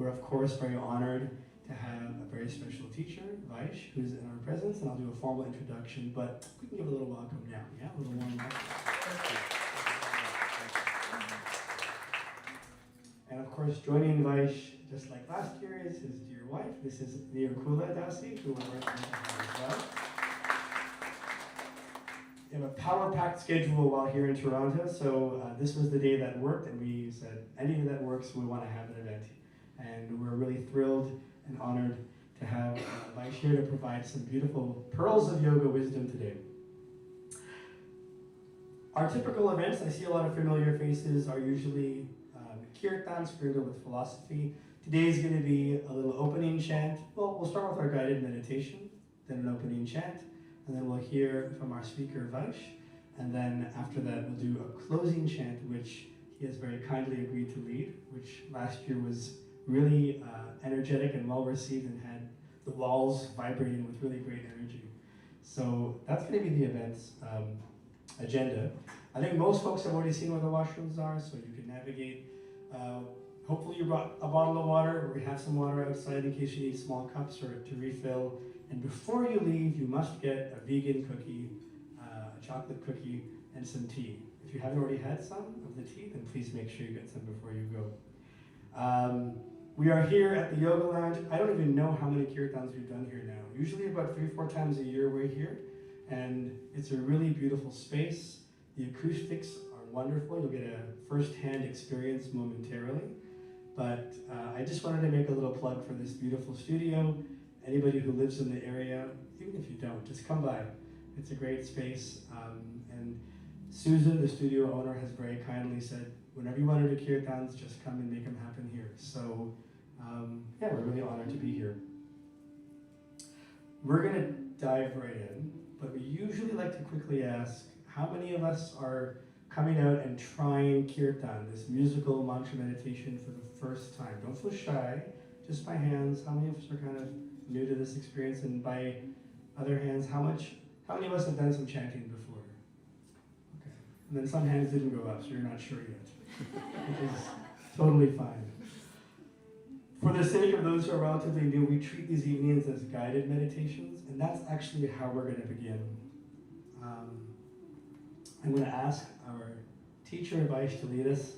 We're of course very honored to have a very special teacher, Vaish, who's in our presence, and I'll do a formal introduction, but we can give a little welcome now, yeah? A little warm welcome. And of course, joining Vaish, just like last year, is his dear wife. This is Nirukula Dasi, who we're working with as well. We have a power-packed schedule while here in Toronto, so this was the day that worked, and we said, any day that works, we want to have an event. And we're really thrilled and honored to have Vaish here to provide some beautiful pearls of yoga wisdom today. Our typical events, I see a lot of familiar faces, are usually Kirtan, sprinkled with philosophy. Today is going to be a little opening chant. Well, we'll start with our guided meditation, then an opening chant, and then we'll hear from our speaker, Vaish. And then after that, we'll do a closing chant, which he has very kindly agreed to lead, which last year was really energetic and well received and had the walls vibrating with really great energy. So that's going to be the event's agenda. I think most folks have already seen where the washrooms are, so you can navigate. Hopefully you brought a bottle of water, or we have some water outside in case you need small cups or to refill. And before you leave, you must get a vegan cookie, a chocolate cookie, and some tea. If you haven't already had some of the tea, then please make sure you get some before you go. We are here at the Yoga Lounge. I don't even know how many kirtans we've done here now. Usually about 3-4 times a year we're here, and it's a really beautiful space. The acoustics are wonderful. You'll get a first-hand experience momentarily. But I just wanted to make a little plug for this beautiful studio. Anybody who lives in the area, even if you don't, just come by. It's a great space. And Susan, the studio owner, has very kindly said, whenever you want to do kirtans, just come and make them happen here. So yeah, we're really honored to be here. We're going to dive right in, but we usually like to quickly ask, how many of us are coming out and trying Kirtan, this musical mantra meditation, for the first time? Don't feel shy, just by hands. How many of us are kind of new to this experience? And by other hands, how many of us have done some chanting before? Okay. And then some hands didn't go up, so you're not sure yet, which is totally fine. For the sake of those who are relatively new, we treat these evenings as guided meditations, and that's actually how we're going to begin. I'm going to ask our teacher, Vaish, to lead us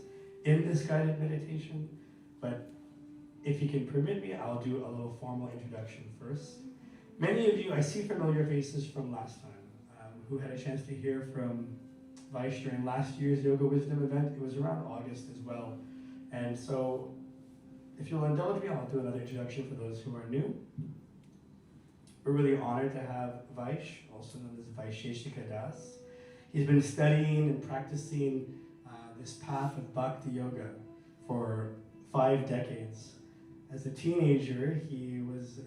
in this guided meditation, but if you can permit me, I'll do a little formal introduction first. Many of you, I see familiar faces from last time, who had a chance to hear from Vaish during last year's Yoga Wisdom event. It was around August as well. And so, if you'll indulge me, I'll do another introduction for those who are new. We're really honored to have Vaish, also known as Vaisheshika Das. He's been studying and practicing this path of Bhakti Yoga for 5 decades. As a teenager, he was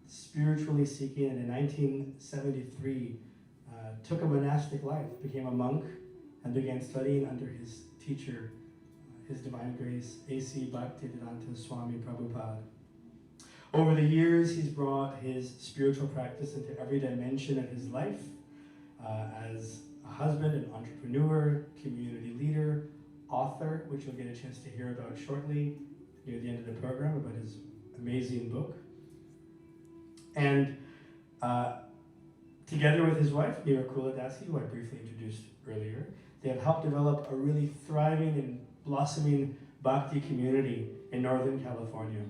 spiritually seeking, and in 1973 took a monastic life, became a monk, and began studying under his teacher, His Divine Grace, A.C. Bhaktivedanta Swami Prabhupada. Over the years, he's brought his spiritual practice into every dimension of his life, as a husband, an entrepreneur, community leader, author, which you'll get a chance to hear about shortly near the end of the program, about his amazing book. And together with his wife, Nirukula Dasi, who I briefly introduced earlier, they have helped develop a really thriving and blossoming Bhakti community in Northern California.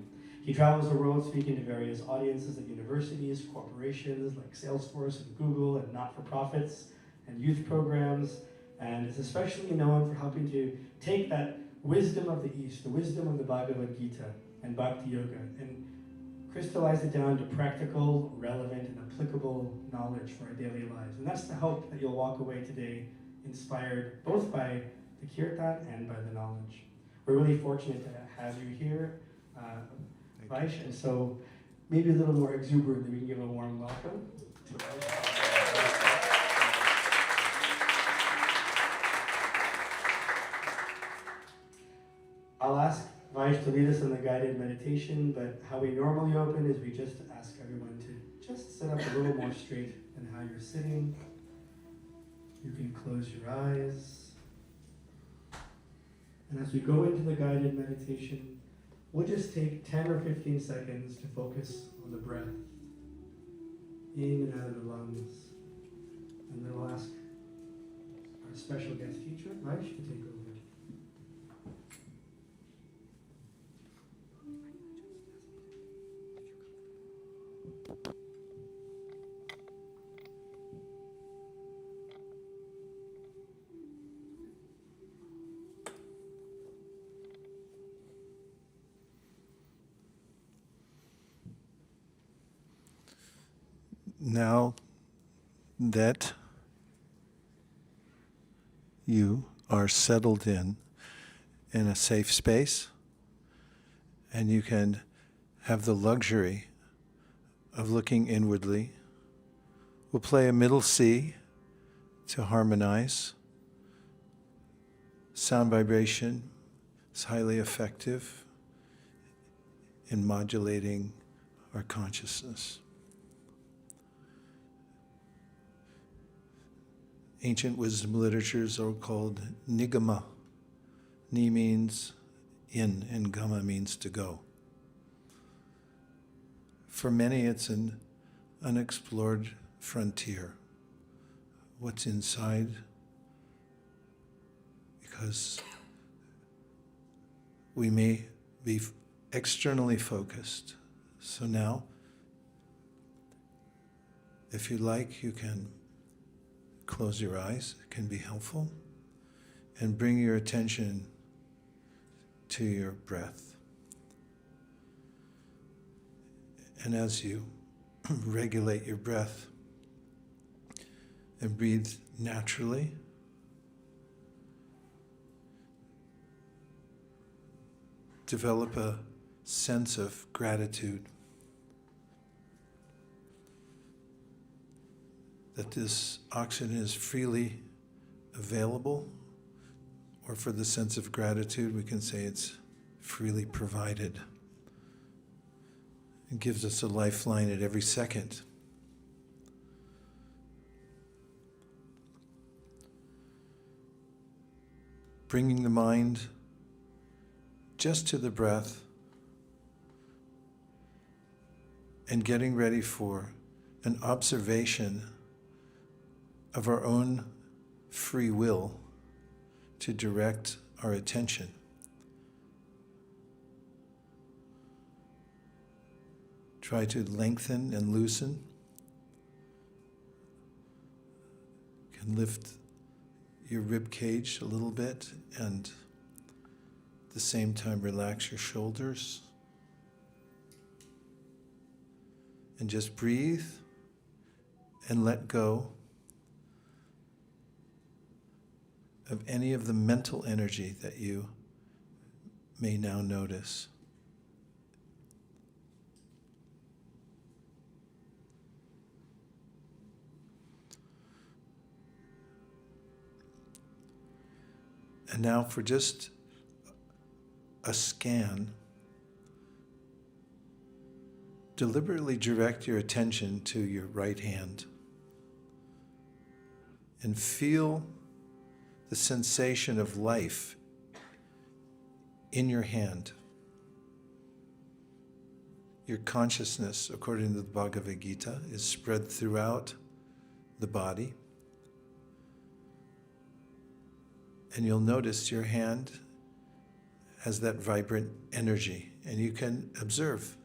He travels the world speaking to various audiences at universities, corporations like Salesforce and Google, and not-for-profits and youth programs, and is especially known for helping to take that wisdom of the East, the wisdom of the Bhagavad Gita and Bhakti Yoga, and crystallize it down to practical, relevant, and applicable knowledge for our daily lives. And that's the hope that you'll walk away today inspired both by the Kirtan and by the knowledge. We're really fortunate to have you here, Vaish, and so maybe a little more exuberantly, we can give a warm welcome to Vaish. I'll ask Vaish to lead us in the guided meditation, but how we normally open is we just ask everyone to just sit up a little more straight than how you're sitting. You can close your eyes. And as we go into the guided meditation, we'll just take 10 or 15 seconds to focus on the breath in and out of the lungs. And then we'll ask our special guest teacher, Vaish, to take over. Now that you are settled in a safe space, and you can have the luxury of looking inwardly, we'll play a middle C to harmonize. Sound vibration is highly effective in modulating our consciousness. Ancient wisdom literatures are called nigama. Ni means in, and gama means to go. For many, it's an unexplored frontier. What's inside? Because we may be externally focused. So now, if you like, you can close your eyes, it can be helpful, and bring your attention to your breath. And as you regulate your breath and breathe naturally, develop a sense of gratitude that this oxygen is freely available, or for the sense of gratitude, we can say it's freely provided. It gives us a lifeline at every second. Bringing the mind just to the breath and getting ready for an observation of our own free will to direct our attention. Try to lengthen and loosen. You can lift your rib cage a little bit and at the same time relax your shoulders. And just breathe and let go of any of the mental energy that you may now notice. And now for just a scan, deliberately direct your attention to your right hand and feel the sensation of life in your hand. Your consciousness, according to the Bhagavad Gita, is spread throughout the body. And you'll notice your hand has that vibrant energy, and you can observe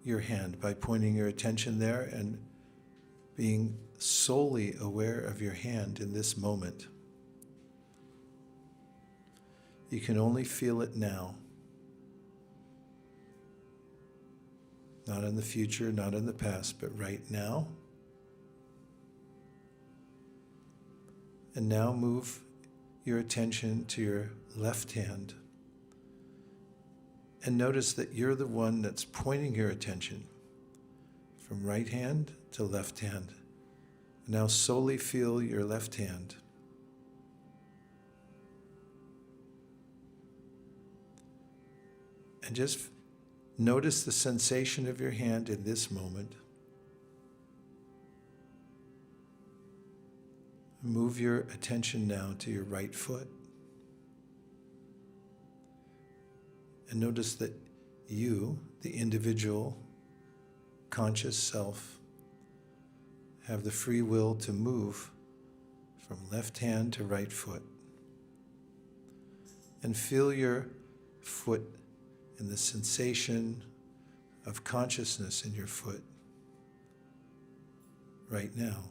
your hand by pointing your attention there and being solely aware of your hand in this moment. You can only feel it now. Not in the future, not in the past, but right now. And now move your attention to your left hand. And notice that you're the one that's pointing your attention from right hand to left hand. Now solely feel your left hand. And just notice the sensation of your hand in this moment. Move your attention now to your right foot. And notice that you, the individual conscious self, have the free will to move from left hand to right foot. And feel your foot and the sensation of consciousness in your foot right now.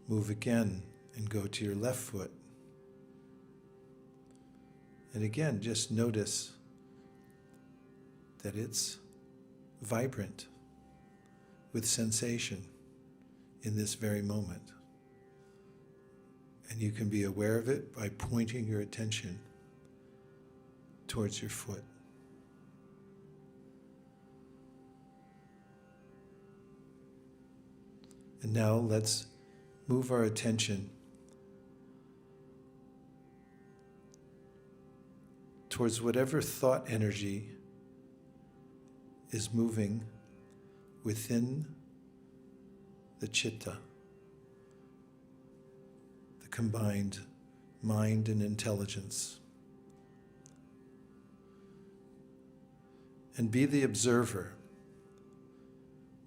Move again and go to your left foot. And again, just notice that it's vibrant with sensation in this very moment. And you can be aware of it by pointing your attention towards your foot. And now let's move our attention towards whatever thought energy is moving within the chitta, the combined mind and intelligence. And be the observer.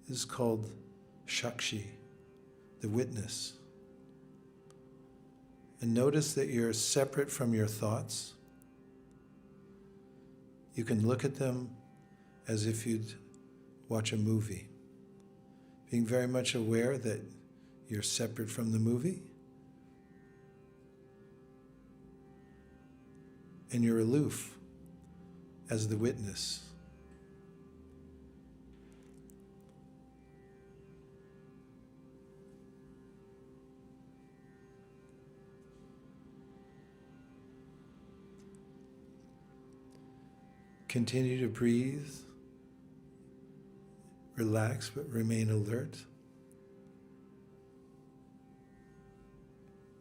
This is called Shakshi, the witness. And notice that you're separate from your thoughts. You can look at them as if you'd watch a movie, being very much aware that you're separate from the movie, and you're aloof as the witness. Continue to breathe, relax, but remain alert.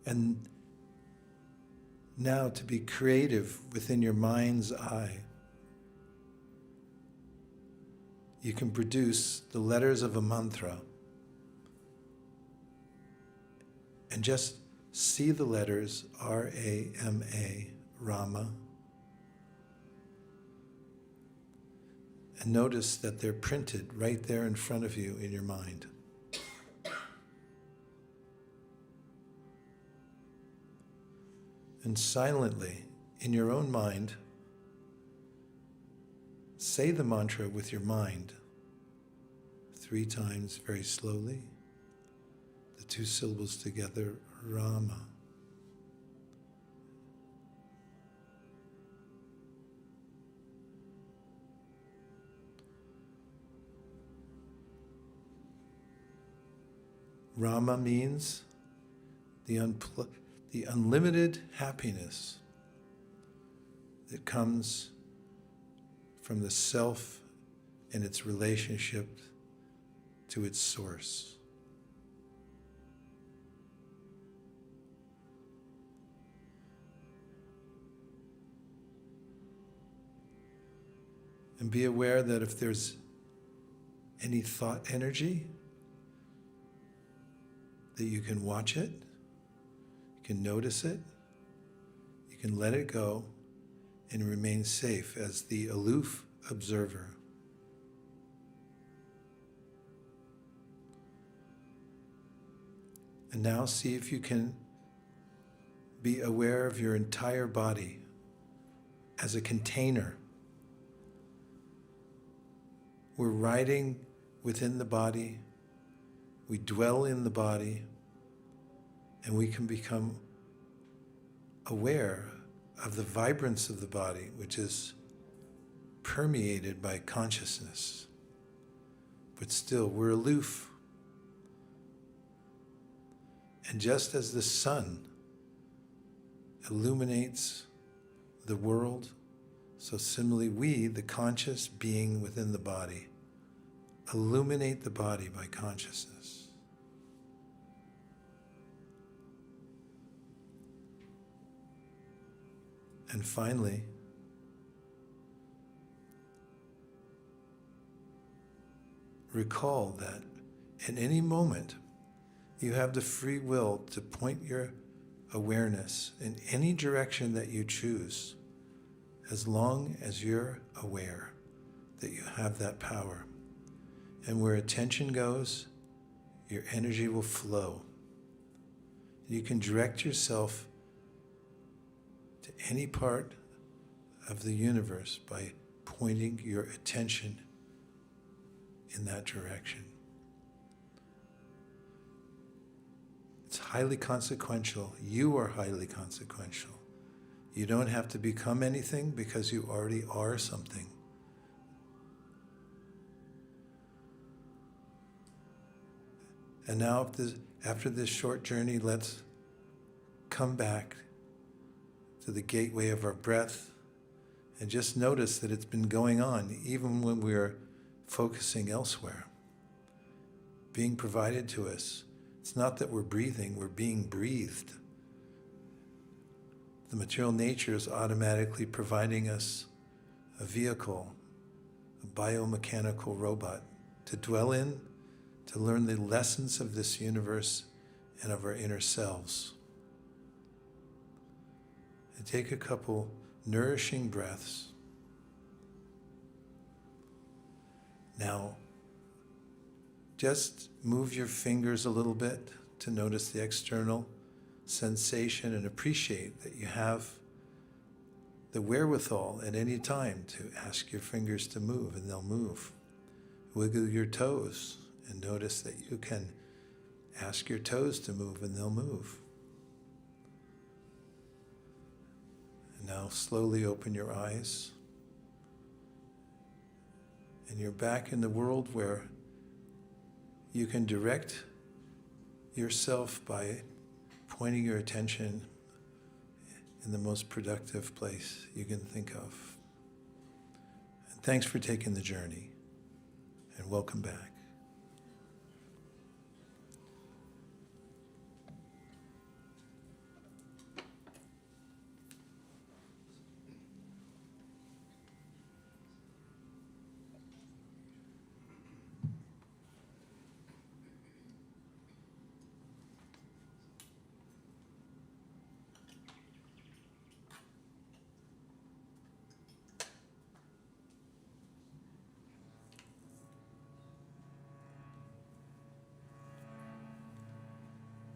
And now to be creative within your mind's eye. You can produce the letters of a mantra and just see the letters R-A-M-A, Rama. And notice that they're printed right there in front of you in your mind. And silently, in your own mind, say the mantra with your mind 3 times very slowly. The 2 syllables together, Rama. Rama means the unlimited happiness that comes from the self and its relationship to its source. And be aware that if there's any thought energy, that you can watch it, you can notice it, you can let it go, and remain safe as the aloof observer. And now see if you can be aware of your entire body as a container. We're riding within the body. We dwell in the body, and we can become aware of the vibrance of the body, which is permeated by consciousness. But still, we're aloof. And just as the sun illuminates the world, so similarly we, the conscious being within the body, illuminate the body by consciousness. And finally, recall that at any moment you have the free will to point your awareness in any direction that you choose, as long as you're aware that you have that power. And where attention goes, your energy will flow. You can direct yourself to any part of the universe by pointing your attention in that direction. It's highly consequential. You are highly consequential. You don't have to become anything because you already are something. And now, after this short journey, let's come back to the gateway of our breath and just notice that it's been going on even when we're focusing elsewhere, being provided to us. It's not that we're breathing, we're being breathed. The material nature is automatically providing us a vehicle, a biomechanical robot to dwell in, to learn the lessons of this universe and of our inner selves. And take a couple nourishing breaths. Now, just move your fingers a little bit to notice the external sensation and appreciate that you have the wherewithal at any time to ask your fingers to move, and they'll move. Wiggle your toes and notice that you can ask your toes to move and they'll move. And now slowly open your eyes. And you're back in the world where you can direct yourself by pointing your attention in the most productive place you can think of. And thanks for taking the journey, and welcome back.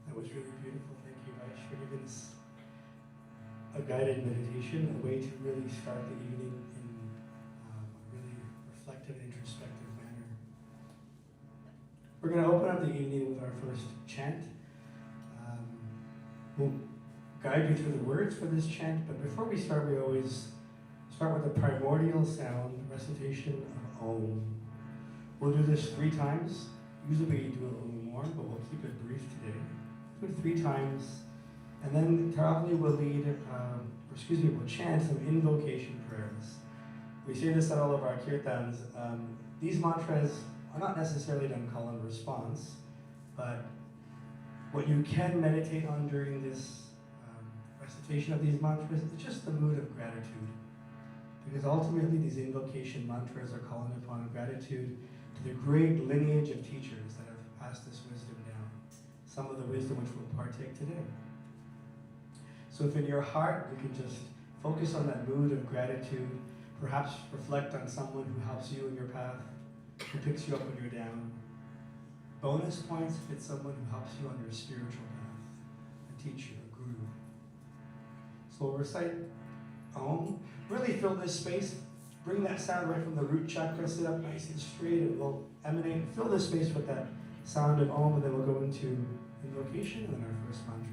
That was really beautiful. Thank you, Vaish, for giving us a guided meditation, a way to really start the evening in a really reflective and introspective manner. We're going to open up the evening with our first chant. We'll guide you through the words for this chant, but before we start, we always start with the primordial sound, recitation of Om. We'll do this 3 times. Usually we do it a little more, but we'll keep it brief today. Do it 3 times, and then Taravali will we'll chant some invocation prayers. We say this at all of our kirtans. These mantras are not necessarily done call and response, but what you can meditate on during this recitation of these mantras is just the mood of gratitude. Because ultimately these invocation mantras are calling upon gratitude to the great lineage of teachers that have passed this wisdom down. Some of the wisdom which we'll partake today. So if in your heart you can just focus on that mood of gratitude, perhaps reflect on someone who helps you in your path, who picks you up when you're down. Bonus points if it's someone who helps you on your spiritual path, a teacher, a guru. So we'll recite Om. Really fill this space. Bring that sound right from the root chakra. Sit up nice and straight. It will emanate. Fill this space with that sound of Om, and then we'll go into invocation and then our first mantra.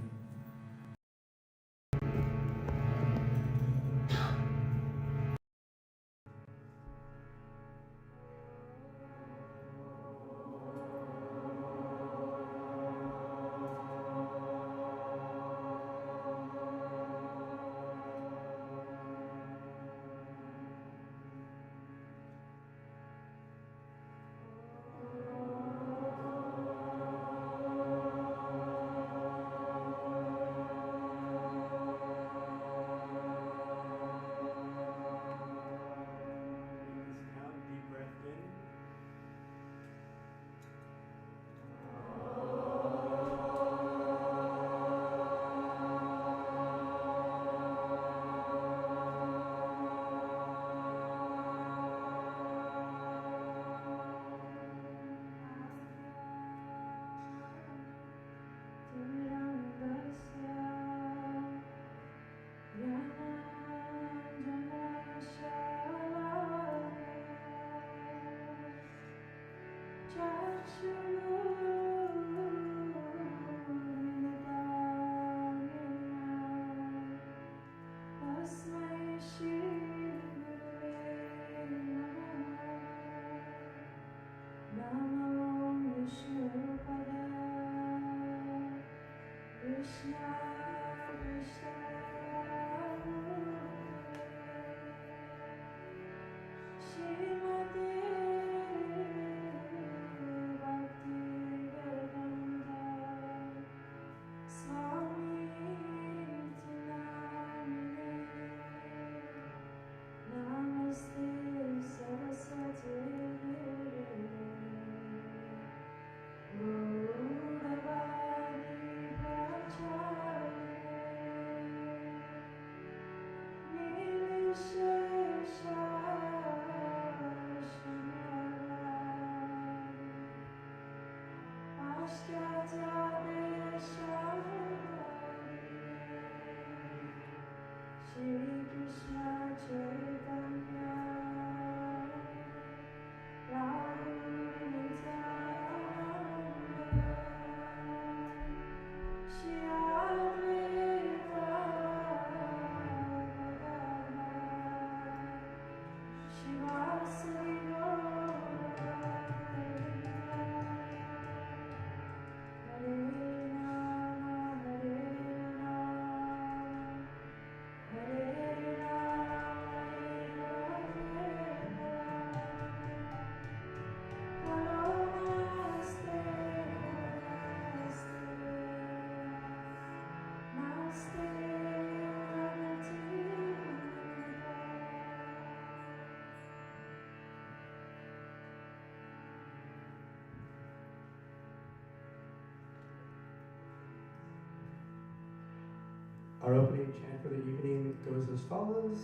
Our opening chant for the evening goes as follows.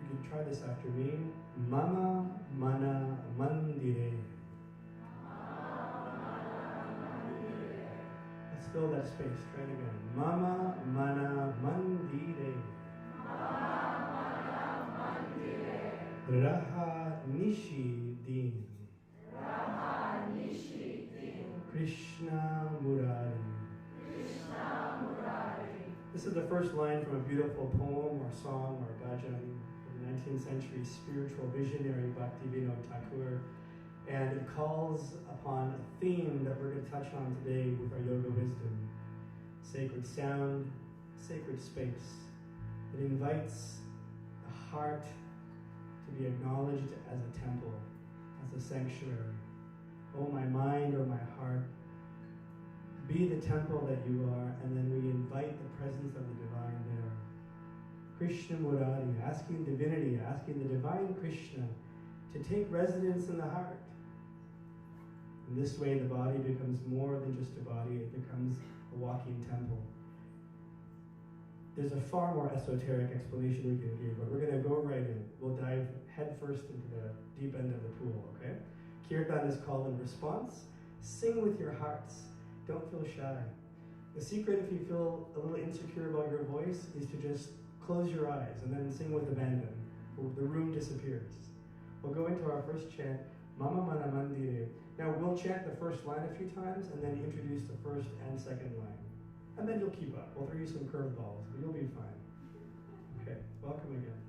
You can try this after me. Mama Mana Mandire. Let's fill that space. Try it again. Mama Mana Mandire. Raha Nishi Din. Krishna Murari. This is the first line from a beautiful poem or song or bhajan from the 19th century spiritual visionary Bhaktivinoda Thakur. And it calls upon a theme that we're going to touch on today with our yoga wisdom. Sacred sound, sacred space. It invites the heart to be acknowledged as a temple, as a sanctuary. Oh, my mind or my heart, be the temple that you are, and then we invite the presence of the divine there. Krishna Murari, asking divinity, asking the divine Krishna to take residence in the heart. In this way, the body becomes more than just a body, it becomes a walking temple. There's a far more esoteric explanation we can give, but we're going to go right in. We'll dive headfirst into the deep end of the pool, okay? Kirtan is call and response. Sing with your hearts. Don't feel shy. The secret, if you feel a little insecure about your voice, is to just close your eyes and then sing with abandon. The room disappears. We'll go into our first chant, Mama Mana Mandire. Now we'll chant the first line a few times and then introduce the first and second line. And then you'll keep up. We'll throw you some curveballs, but you'll be fine. Okay, welcome again.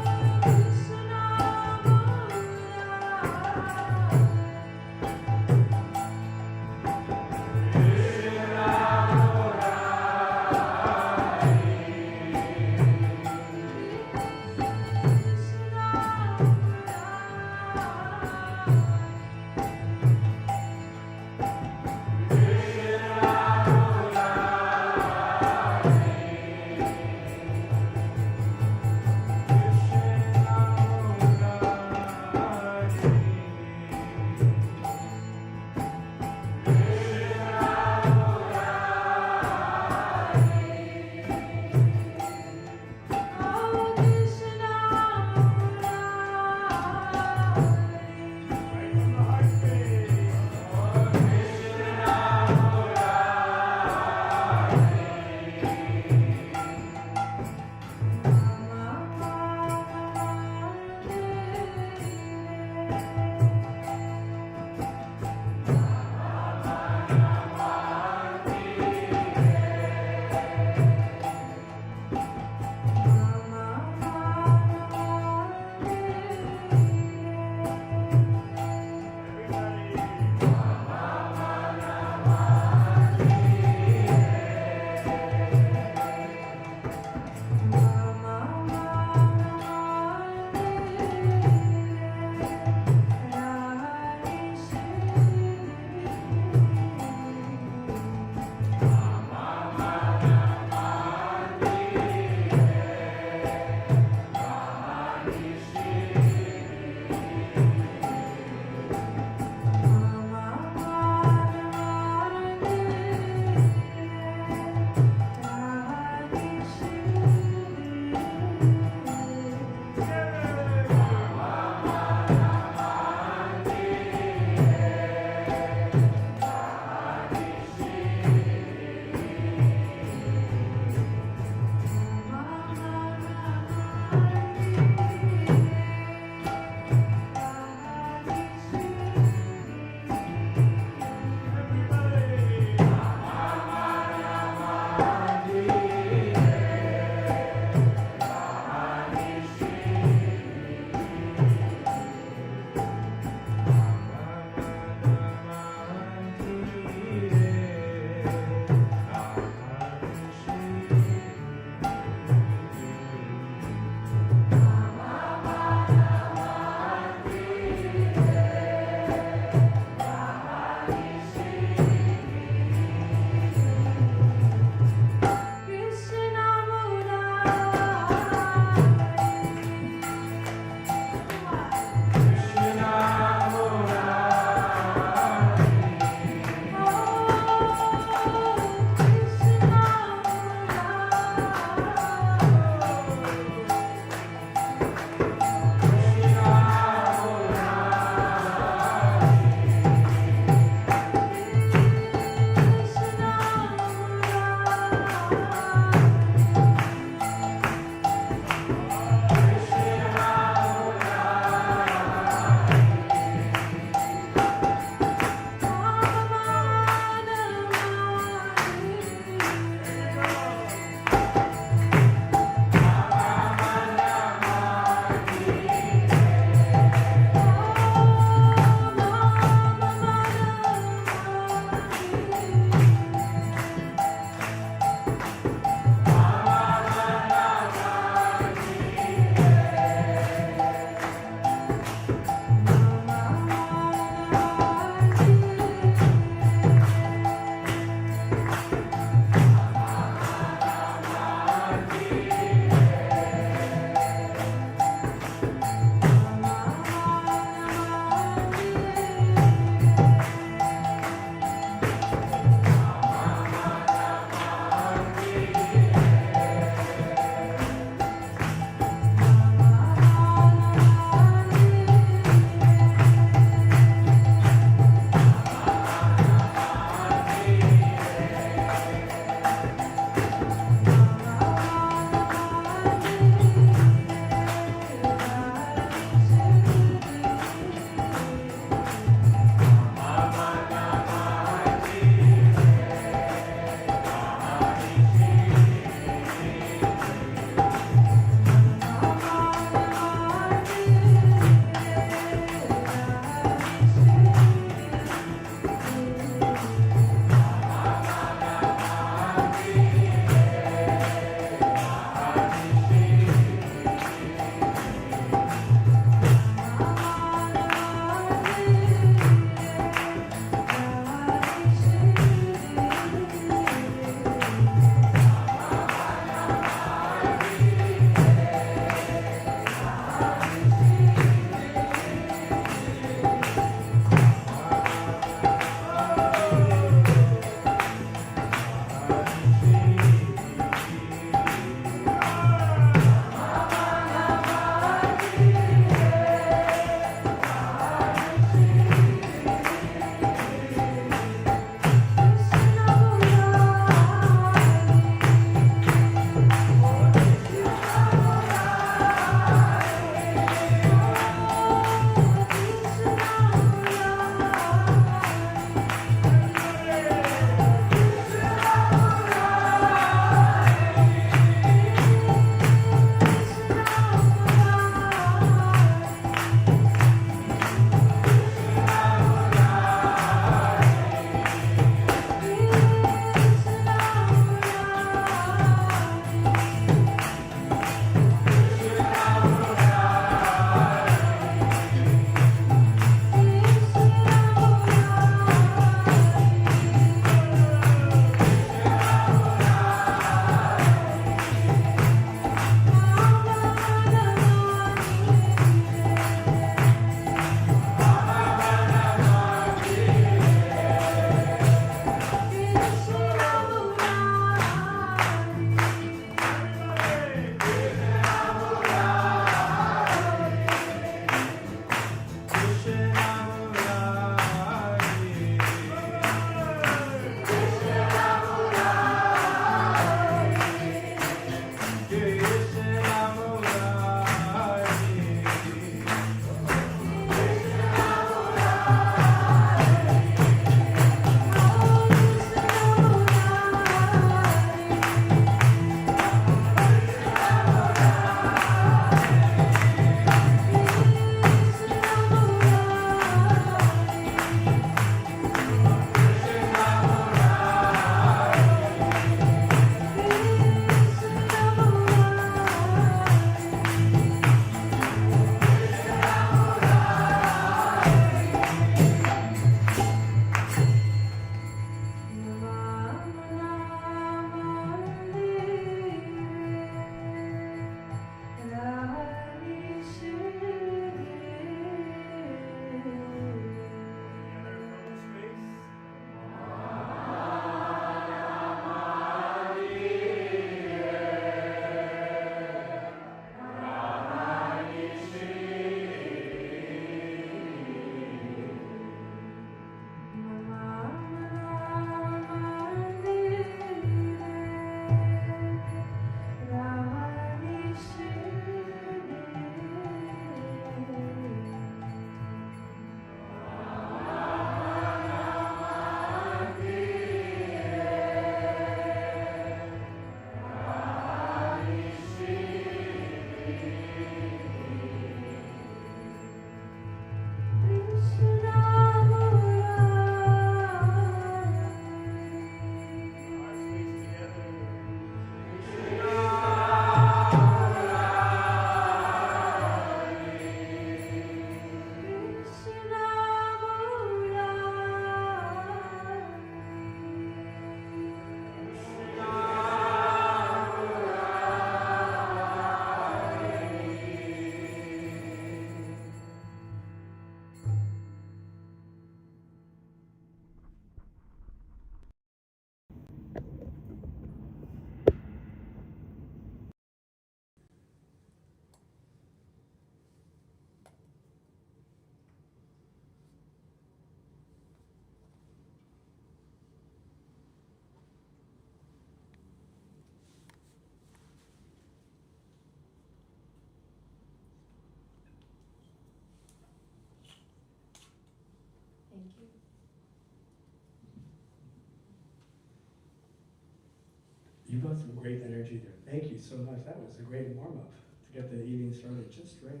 some great energy there. Thank you so much. That was a great warm-up to get the evening started just right.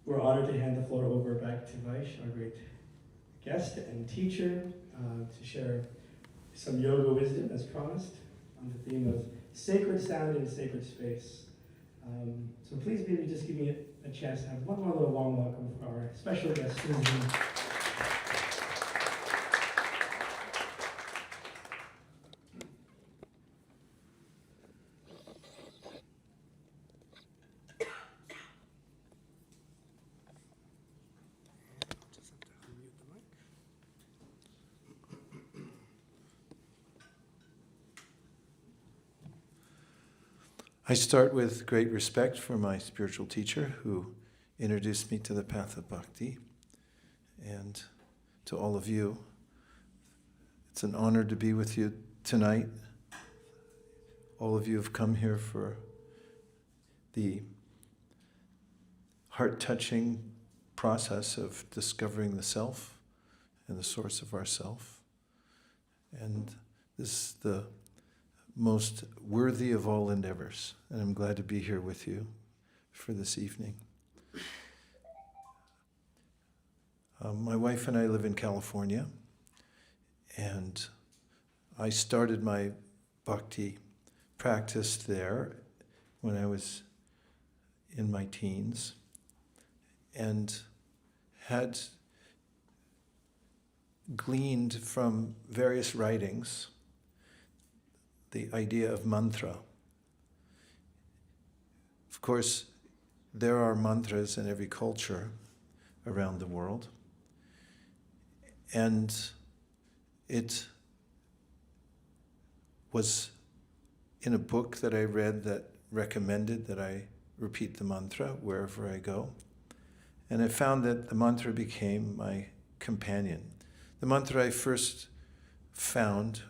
We're honored to hand the floor over back to Vaish, our great guest and teacher, to share some yoga wisdom as promised on the theme of sacred sound and sacred space. So please maybe just give me a chance to have one more little warm welcome for our special guest, Susan. I start with great respect for my spiritual teacher who introduced me to the path of bhakti, and to all of you. It's an honor to be with you tonight. All of you have come here for the heart-touching process of discovering the self and the source of our self. And this is the most worthy of all endeavors, and I'm glad to be here with you for this evening. My wife and I live in California, and I started my bhakti practice there when I was in my teens, and had gleaned from various writings the idea of mantra. Of course, there are mantras in every culture around the world. And it was in a book that I read that recommended that I repeat the mantra wherever I go. And I found that the mantra became my companion. The mantra I first found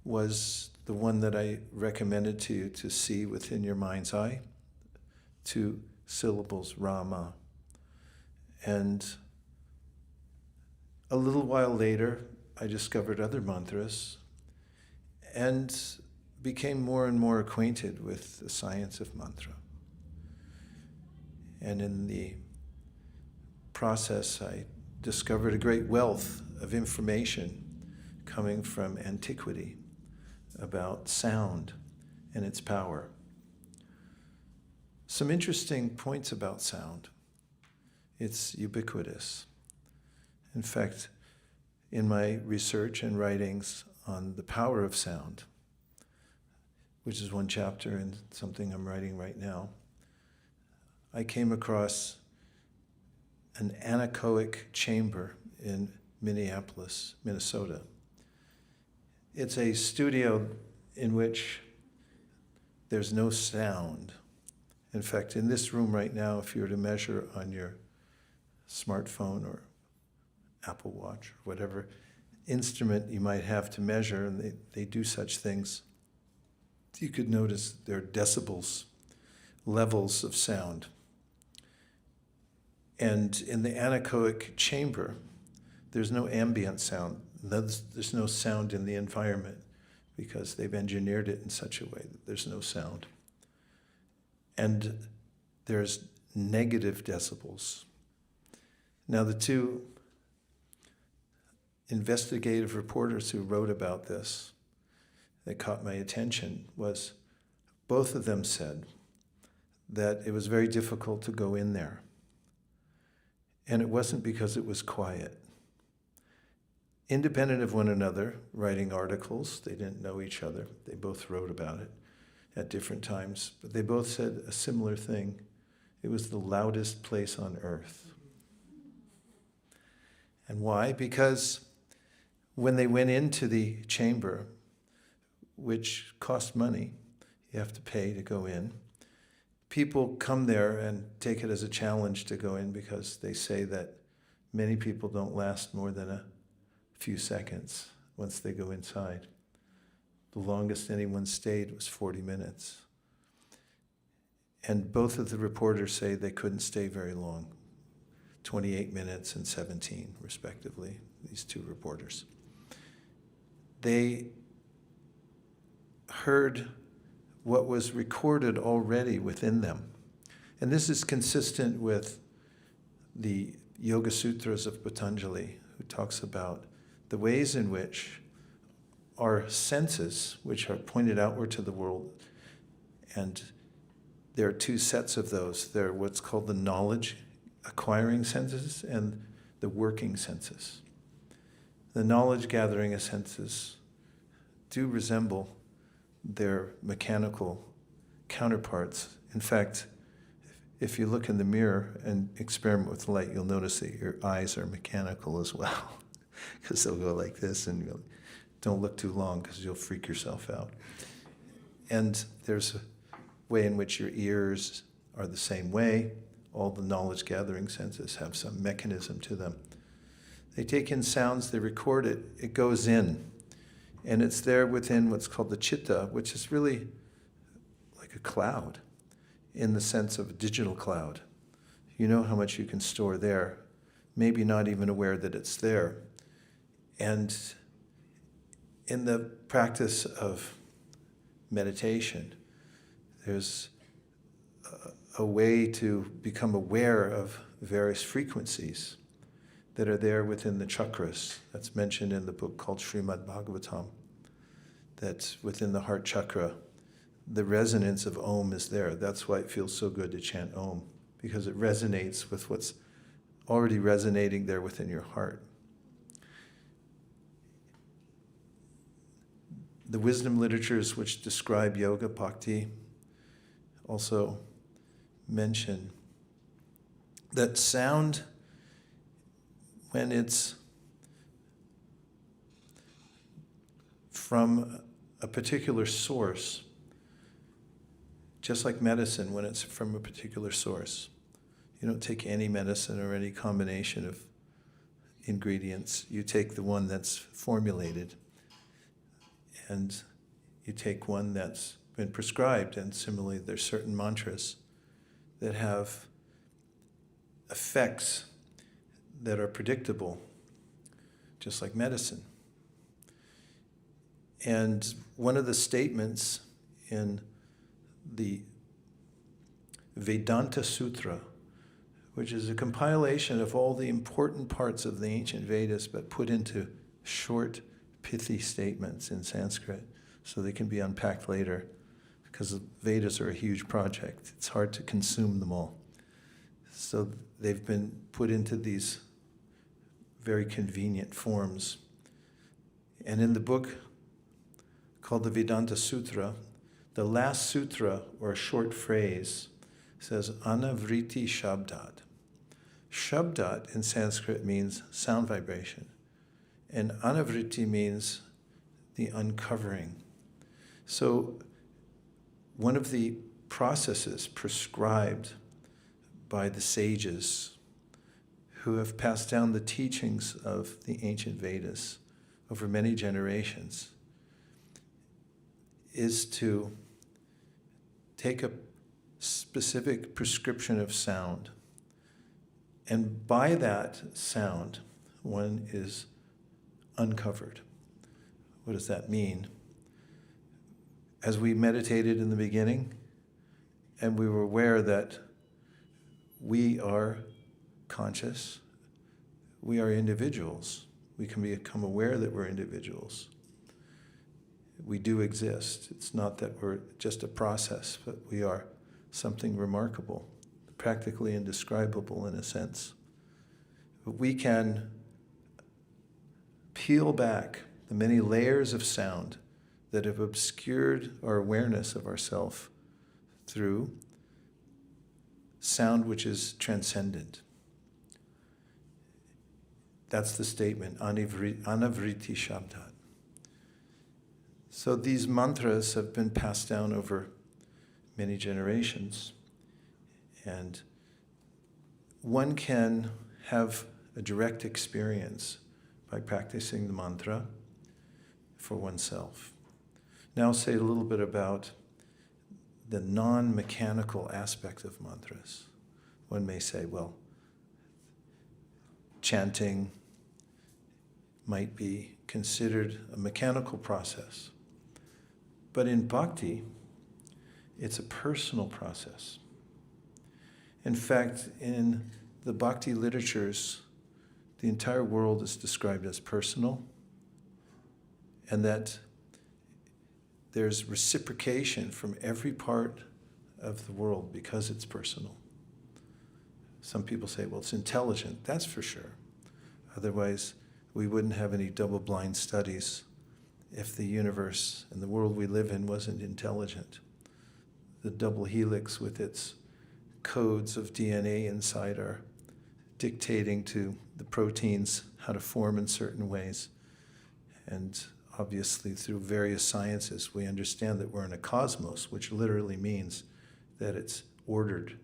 was the one that I recommended to you to see within your mind's eye, 2 syllables, Rama. And a little while later, I discovered other mantras and became more and more acquainted with the science of mantra. And in the process, I discovered a great wealth of information coming from antiquity about sound and its power. Some interesting points about sound. It's ubiquitous. In fact, in my research and writings on the power of sound, which is one chapter in something I'm writing right now, I came across an anechoic chamber in Minneapolis, Minnesota. It's a studio in which there's no sound. In fact, in this room right now, if you were to measure on your smartphone or Apple Watch or whatever instrument you might have to measure, and they do such things, you could notice there are decibels, levels of sound. And in the anechoic chamber, there's no ambient sound. There's no sound in the environment because they've engineered it in such a way that there's no sound. And there's negative decibels. Now, the 2 investigative reporters who wrote about this that caught my attention was both of them said that it was very difficult to go in there. And it wasn't because it was quiet. Independent of one another, writing articles, they didn't know each other. They both wrote about it at different times, but they both said a similar thing. It was the loudest place on earth. And why? Because when they went into the chamber, which cost money, you have to pay to go in, people come there and take it as a challenge to go in because they say that many people don't last more than a few seconds once they go inside. The longest anyone stayed was 40 minutes. And both of the reporters say they couldn't stay very long, 28 minutes and 17, respectively, these 2 reporters. They heard what was recorded already within them. And this is consistent with the Yoga Sutras of Patanjali, who talks about the ways in which our senses, which are pointed outward to the world, and there are two sets of those. There are what's called the knowledge acquiring senses and the working senses. The knowledge gathering senses do resemble their mechanical counterparts. In fact, if you look in the mirror and experiment with light, you'll notice that your eyes are mechanical as well, because they'll go like this, and you'll, don't look too long because you'll freak yourself out. And there's a way in which your ears are the same way. All the knowledge gathering senses have some mechanism to them. They take in sounds, they record it, it goes in. And it's there within what's called the chitta, which is really like a cloud, in the sense of a digital cloud. You know how much you can store there, maybe not even aware that it's there. And in the practice of meditation, there's a way to become aware of various frequencies that are there within the chakras. That's mentioned in the book called Srimad Bhagavatam, that within the heart chakra, the resonance of Om is there. That's why it feels so good to chant Om, because it resonates with what's already resonating there within your heart. The wisdom literatures which describe yoga bhakti also mention that sound, when it's from a particular source, just like medicine when it's from a particular source. You don't take any medicine or any combination of ingredients. You take the one that's formulated, and you take one that's been prescribed. And similarly, there's certain mantras that have effects that are predictable, just like medicine. And one of the statements in the Vedanta Sutra, which is a compilation of all the important parts of the ancient Vedas, but put into short, pithy statements in Sanskrit, so they can be unpacked later, because the Vedas are a huge project. It's hard to consume them all. So they've been put into these very convenient forms. And in the book called the Vedanta Sutra, the last sutra, or a short phrase, says anavriti shabdat. Shabdat in Sanskrit means sound vibration, and anavriti means the uncovering. So one of the processes prescribed by the sages who have passed down the teachings of the ancient Vedas over many generations is to take a specific prescription of sound, and by that sound, one is uncovered. What does that mean? As we meditated in the beginning, and we were aware that we are conscious, we are individuals. We can become aware that we're individuals. We do exist. It's not that we're just a process, but we are something remarkable, practically indescribable in a sense. But we can peel back the many layers of sound that have obscured our awareness of ourself through sound which is transcendent. That's the statement, anavriti shabdat. So these mantras have been passed down over many generations, and one can have a direct experience by practicing the mantra for oneself. Now I'll say a little bit about the non-mechanical aspect of mantras. One may say, well, chanting might be considered a mechanical process. But in bhakti, it's a personal process. In fact, in the bhakti literatures, the entire world is described as personal, and that there's reciprocation from every part of the world because it's personal. Some people say, well, it's intelligent. That's for sure. Otherwise, we wouldn't have any double-blind studies if the universe and the world we live in wasn't intelligent. The double helix with its codes of DNA inside are dictating to the proteins how to form in certain ways. And obviously, through various sciences, we understand that we're in a cosmos, which literally means that it's ordered.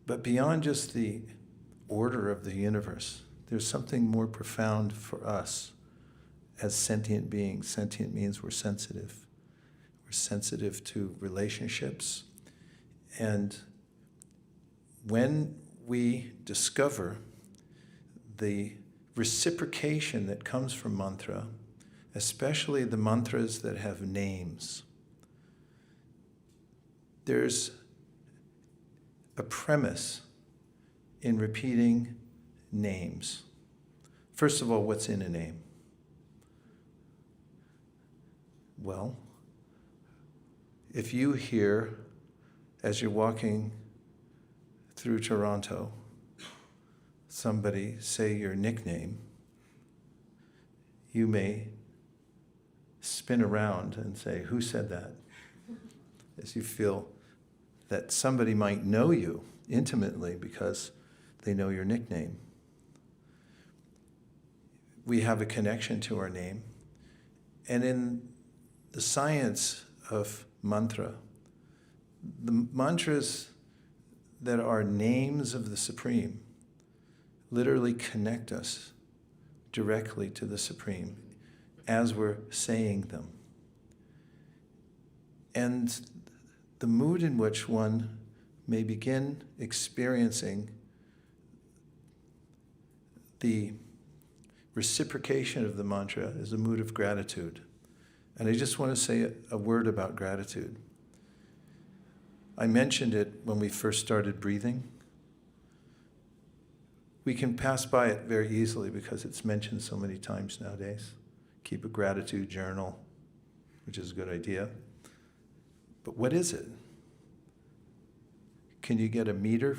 But beyond just the order of the universe, there's something more profound for us as sentient beings. Sentient means we're sensitive. We're sensitive to relationships. And when we discover the reciprocation that comes from mantra, especially the mantras that have names, there's a premise in repeating names. First of all, what's in a name? Well, if you hear, as you're walking through Toronto, somebody say your nickname, you may spin around and say, who said that? As you feel that somebody might know you intimately because they know your nickname. We have a connection to our name. And in the science of mantra, the mantras that are names of the Supreme literally connect us directly to the Supreme as we're saying them. And the mood in which one may begin experiencing the reciprocation of the mantra is a mood of gratitude. And I just want to say a word about gratitude. I mentioned it when we first started breathing. We can pass by it very easily because it's mentioned so many times nowadays. Keep a gratitude journal, which is a good idea. But what is it? Can you get a meter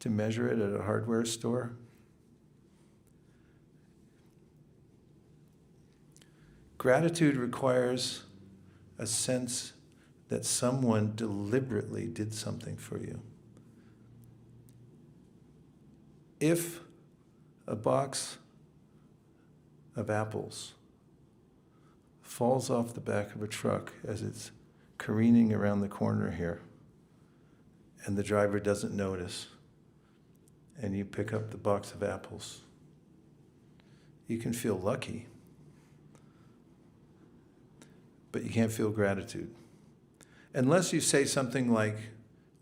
to measure it at a hardware store? Gratitude requires a sense that someone deliberately did something for you. If a box of apples falls off the back of a truck as it's careening around the corner here, and the driver doesn't notice, and you pick up the box of apples, you can feel lucky, but you can't feel gratitude. Unless you say something like,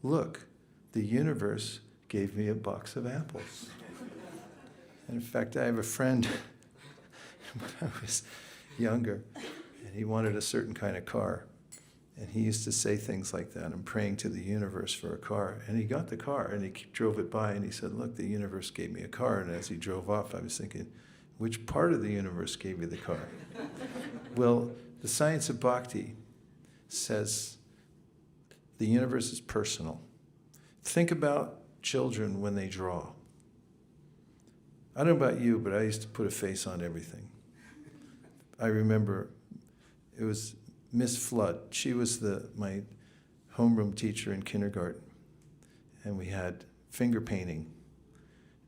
look, the universe gave me a box of apples. And in fact, I have a friend when I was younger, and he wanted a certain kind of car. And he used to say things like that, I'm praying to the universe for a car. And he got the car, and he drove it by, and he said, look, the universe gave me a car. And as he drove off, I was thinking, which part of the universe gave you the car? Well, the science of bhakti says the universe is personal. Think about children when they draw. I don't know about you, but I used to put a face on everything. I remember it was Miss Flood. She was my homeroom teacher in kindergarten, and we had finger painting.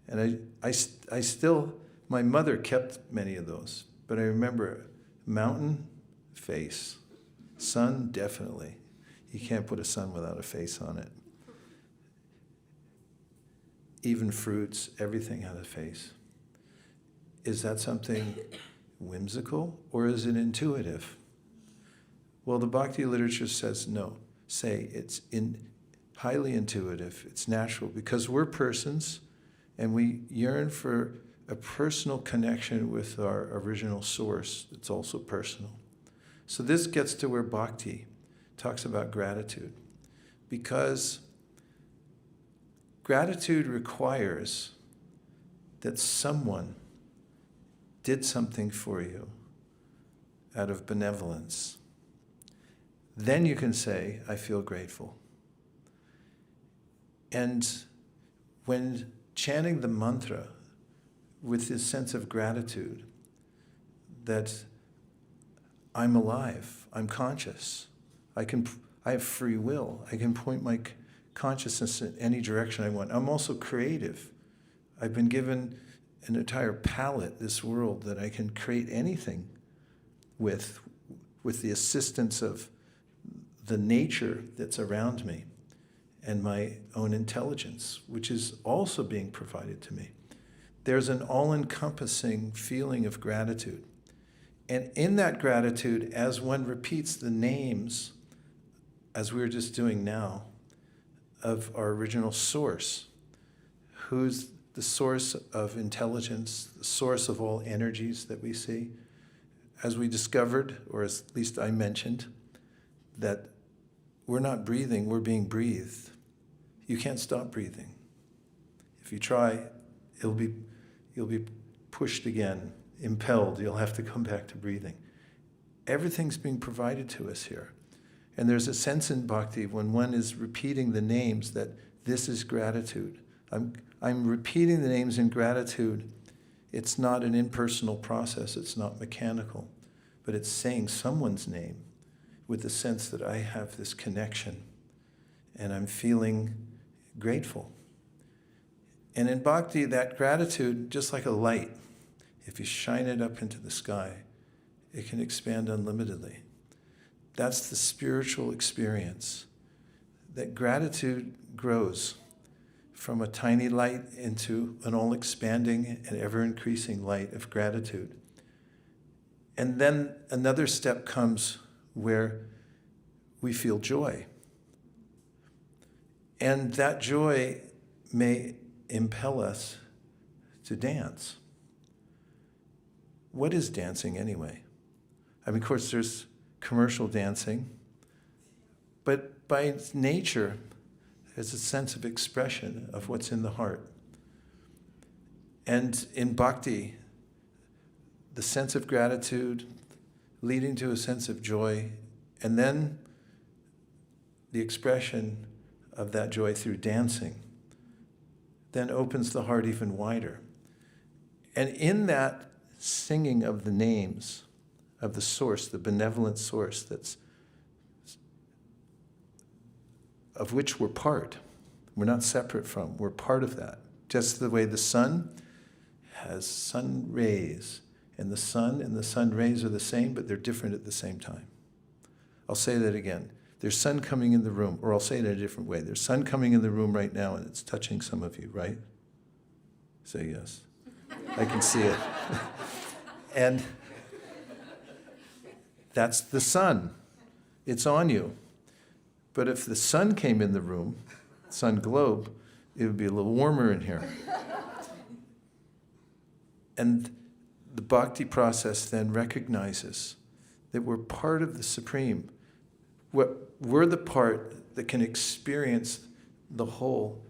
And I still, my mother kept many of those, but I remember mountain, face. Sun, definitely. You can't put a sun without a face on it. Even fruits, everything has a face. Is that something whimsical, or is it intuitive? Well, the Bhakti literature says no. Say it's highly intuitive, it's natural, because we're persons, and we yearn for a personal connection with our original source. It's also personal. So this gets to where bhakti talks about gratitude. Because gratitude requires that someone did something for you out of benevolence. Then you can say, I feel grateful. And when chanting the mantra with this sense of gratitude that I'm alive, I'm conscious, I have free will, I can point my consciousness in any direction I want. I'm also creative. I've been given an entire palette, this world, that I can create anything with the assistance of the nature that's around me and my own intelligence, which is also being provided to me. There's an all-encompassing feeling of gratitude. And in that gratitude, as one repeats the names, as we were just doing now, of our original source, who's the source of intelligence, the source of all energies that we see, as we discovered, or at least I mentioned, that we're not breathing, we're being breathed. You can't stop breathing. If you try, you'll be pushed again, impelled, you'll have to come back to breathing. Everything's being provided to us here. And there's a sense in bhakti when one is repeating the names that this is gratitude. I'm repeating the names in gratitude. It's not an impersonal process, it's not mechanical, but it's saying someone's name with the sense that I have this connection and I'm feeling grateful. And in bhakti, that gratitude, just like a light, if you shine it up into the sky, it can expand unlimitedly. That's the spiritual experience, that gratitude grows from a tiny light into an all-expanding and ever-increasing light of gratitude. And then another step comes where we feel joy. And that joy may impel us to dance. What is dancing anyway? I mean, of course, there's commercial dancing, but by its nature, there's a sense of expression of what's in the heart. And in bhakti, the sense of gratitude leading to a sense of joy, and then the expression of that joy through dancing, then opens the heart even wider. And in that singing of the names of the source, the benevolent source of which we're part. We're not separate from, we're part of that. Just the way the sun has sun rays, and the sun rays are the same, but they're different at the same time. I'll say that again. There's sun coming in the room, or I'll say it in a different way. There's sun coming in the room right now, and it's touching some of you, right? Say yes. I can see it. And that's the sun. It's on you. But if the sun came in the room, sun globe, it would be a little warmer in here. And the bhakti process then recognizes that we're part of the Supreme. We're the part that can experience the whole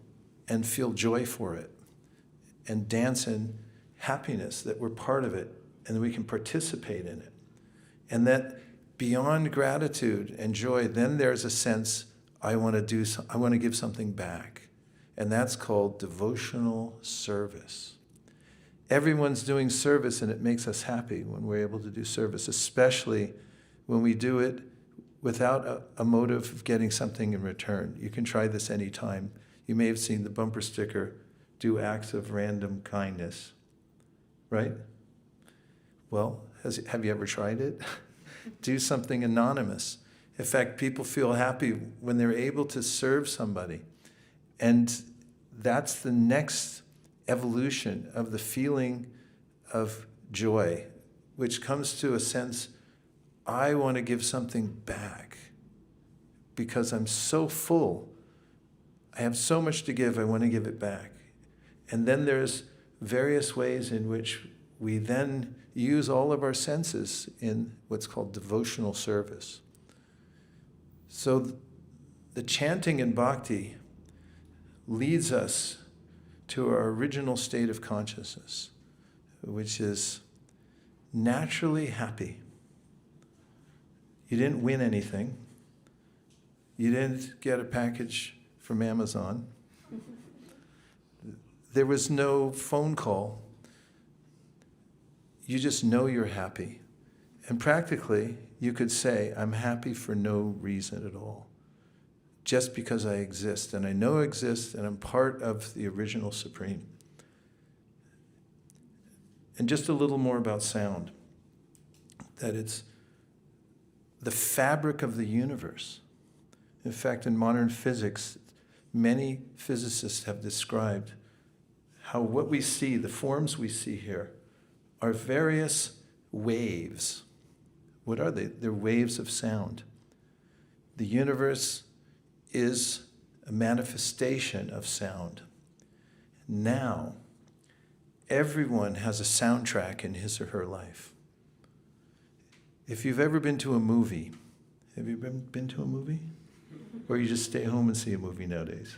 and feel joy for it and dance in happiness that we're part of it and that we can participate in it. And that beyond gratitude and joy, then there's a sense, I want to give something back. And that's called devotional service. Everyone's doing service, and it makes us happy when we're able to do service, especially when we do it without a motive of getting something in return. You can try this anytime. You may have seen the bumper sticker, do acts of random kindness, right? Well, have you ever tried it? Do something anonymous. In fact, people feel happy when they're able to serve somebody. And that's the next evolution of the feeling of joy, which comes to a sense, I want to give something back because I'm so full. I have so much to give, I want to give it back. And then there's various ways in which we then use all of our senses in what's called devotional service. So the chanting in bhakti leads us to our original state of consciousness, which is naturally happy. You didn't win anything. You didn't get a package from Amazon. There was no phone call. You just know you're happy. And practically, you could say, I'm happy for no reason at all. Just because I exist, and I know I exist, and I'm part of the original Supreme. And just a little more about sound. That it's the fabric of the universe. In fact, in modern physics, many physicists have described how what we see, the forms we see here, are various waves. What are they? They're waves of sound. The universe is a manifestation of sound. Now, everyone has a soundtrack in his or her life. If you've ever been to a movie, have you been to a movie? Or you just stay home and see a movie nowadays?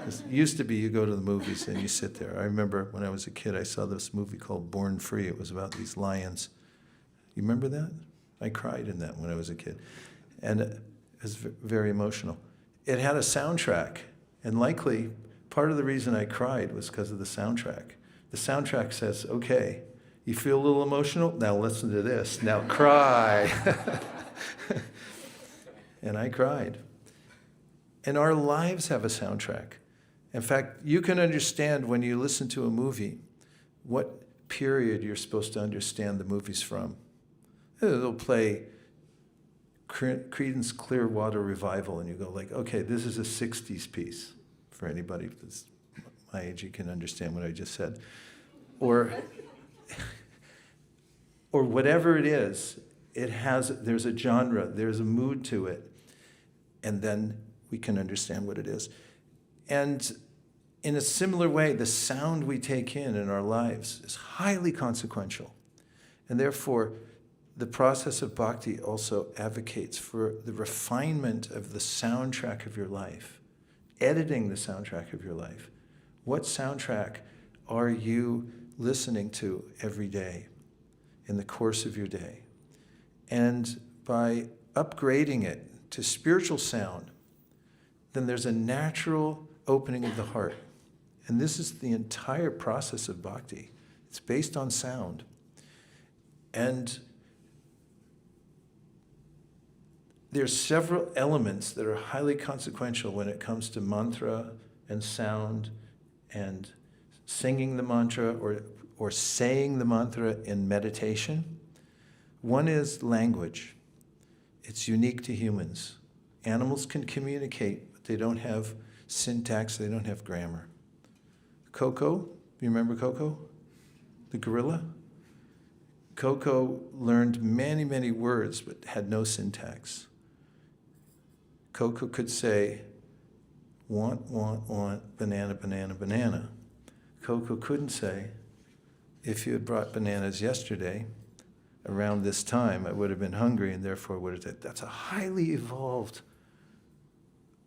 It used to be you go to the movies and you sit there. I remember when I was a kid, I saw this movie called Born Free. It was about these lions. You remember that? I cried in that when I was a kid. And it was very emotional. It had a soundtrack, and likely part of the reason I cried was because of the soundtrack. The soundtrack says, okay, you feel a little emotional? Now listen to this. Now cry. And I cried. And our lives have a soundtrack. In fact, you can understand when you listen to a movie what period you're supposed to understand the movie's from. They'll play Creedence Clearwater Revival, and you go like, okay, this is a 60s piece. For anybody that's my age, you can understand what I just said. Or whatever it is, there's a genre, there's a mood to it, and then we can understand what it is. And in a similar way, the sound we take in our lives is highly consequential. And therefore, the process of bhakti also advocates for the refinement of the soundtrack of your life, editing the soundtrack of your life. What soundtrack are you listening to every day in the course of your day? And by upgrading it to spiritual sound, then there's a natural opening of the heart. And this is the entire process of bhakti. It's based on sound. And there's several elements that are highly consequential when it comes to mantra and sound and singing the mantra or saying the mantra in meditation. One is language. It's unique to humans. Animals can communicate, but they don't have syntax, they don't have grammar. Coco, you remember Coco? The gorilla? Coco learned many, many words, but had no syntax. Coco could say, want, banana, banana, banana. Coco couldn't say, if you had brought bananas yesterday, around this time, I would have been hungry and therefore would have said, that's a highly evolved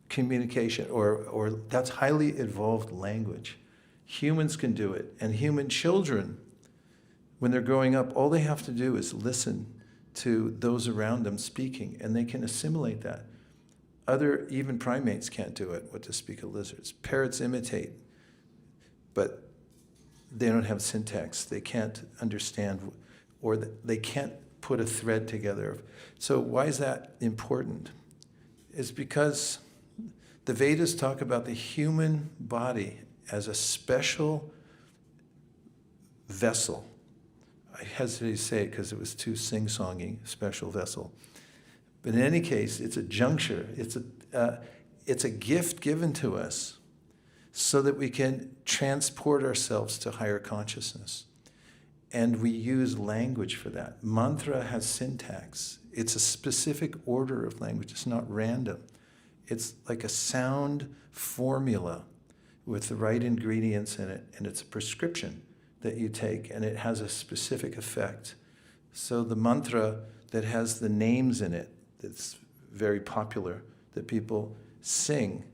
communication, or that's highly evolved language. Humans can do it, and human children, when they're growing up, all they have to do is listen to those around them speaking, and they can assimilate that. Even primates can't do it, what to speak of lizards. Parrots imitate, but they don't have syntax. They can't understand, or they can't put a thread together. So why is that important? It's because the Vedas talk about the human body as a special vessel. I hesitate to say it because it was too sing-songy, special vessel. But in any case, it's a juncture. It's a gift given to us so that we can transport ourselves to higher consciousness. And we use language for that. Mantra has syntax. It's a specific order of language. It's not random. It's like a sound formula with the right ingredients in it, and it's a prescription. that you take, and it has a specific effect. So the mantra that has the names in it, that's very popular, that people sing,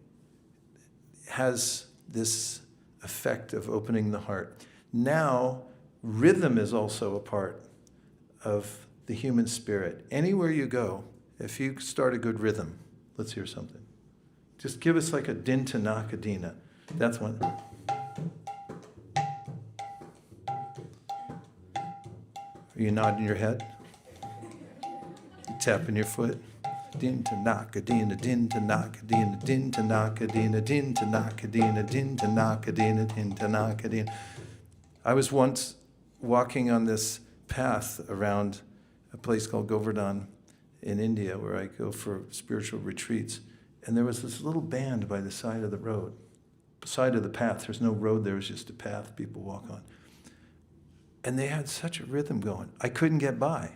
has this effect of opening the heart. Now, rhythm is also a part of the human spirit. Anywhere you go, if you start a good rhythm, let's hear something. Just give us like a din to nakadina. That's one. Are you nodding your head? You tapping your foot? Din to nakadina, din to nakadina, din to nakadina, din to nakadina, din to nakadina, din to nakadina. I was once walking on this path around a place called Govardhan in India, where I go for spiritual retreats, and there was this little band by the side of the road, side of the path. There's no road there, it's just a path people walk on. And they had such a rhythm going. I couldn't get by.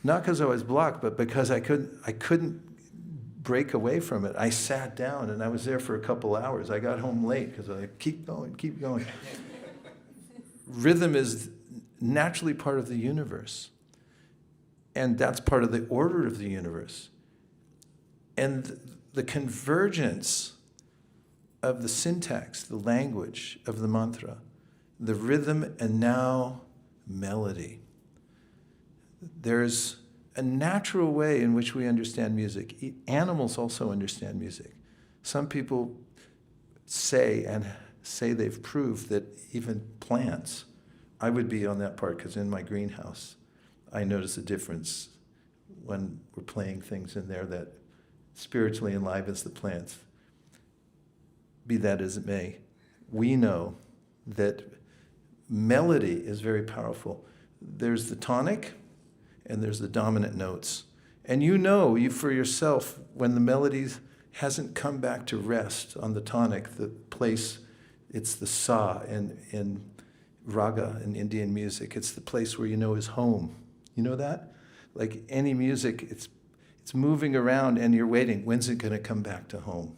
Not because I was blocked, but because I couldn't break away from it. I sat down and I was there for a couple hours. I got home late because I keep going, keep going. Rhythm is naturally part of the universe. And that's part of the order of the universe. And the convergence of the syntax, the language of the mantra, the rhythm, and now melody. There's a natural way in which we understand music. Animals also understand music. Some people say they've proved that even plants, I would be on that part because in my greenhouse, I notice a difference when we're playing things in there that spiritually enlivens the plants. Be that as it may, we know that melody is very powerful. There's the tonic and there's the dominant notes. And you know for yourself when the melody hasn't come back to rest on the tonic, the place, it's the sa in raga in Indian music. It's the place where you know is home. You know that? Like any music, it's moving around and you're waiting. When's it going to come back to home?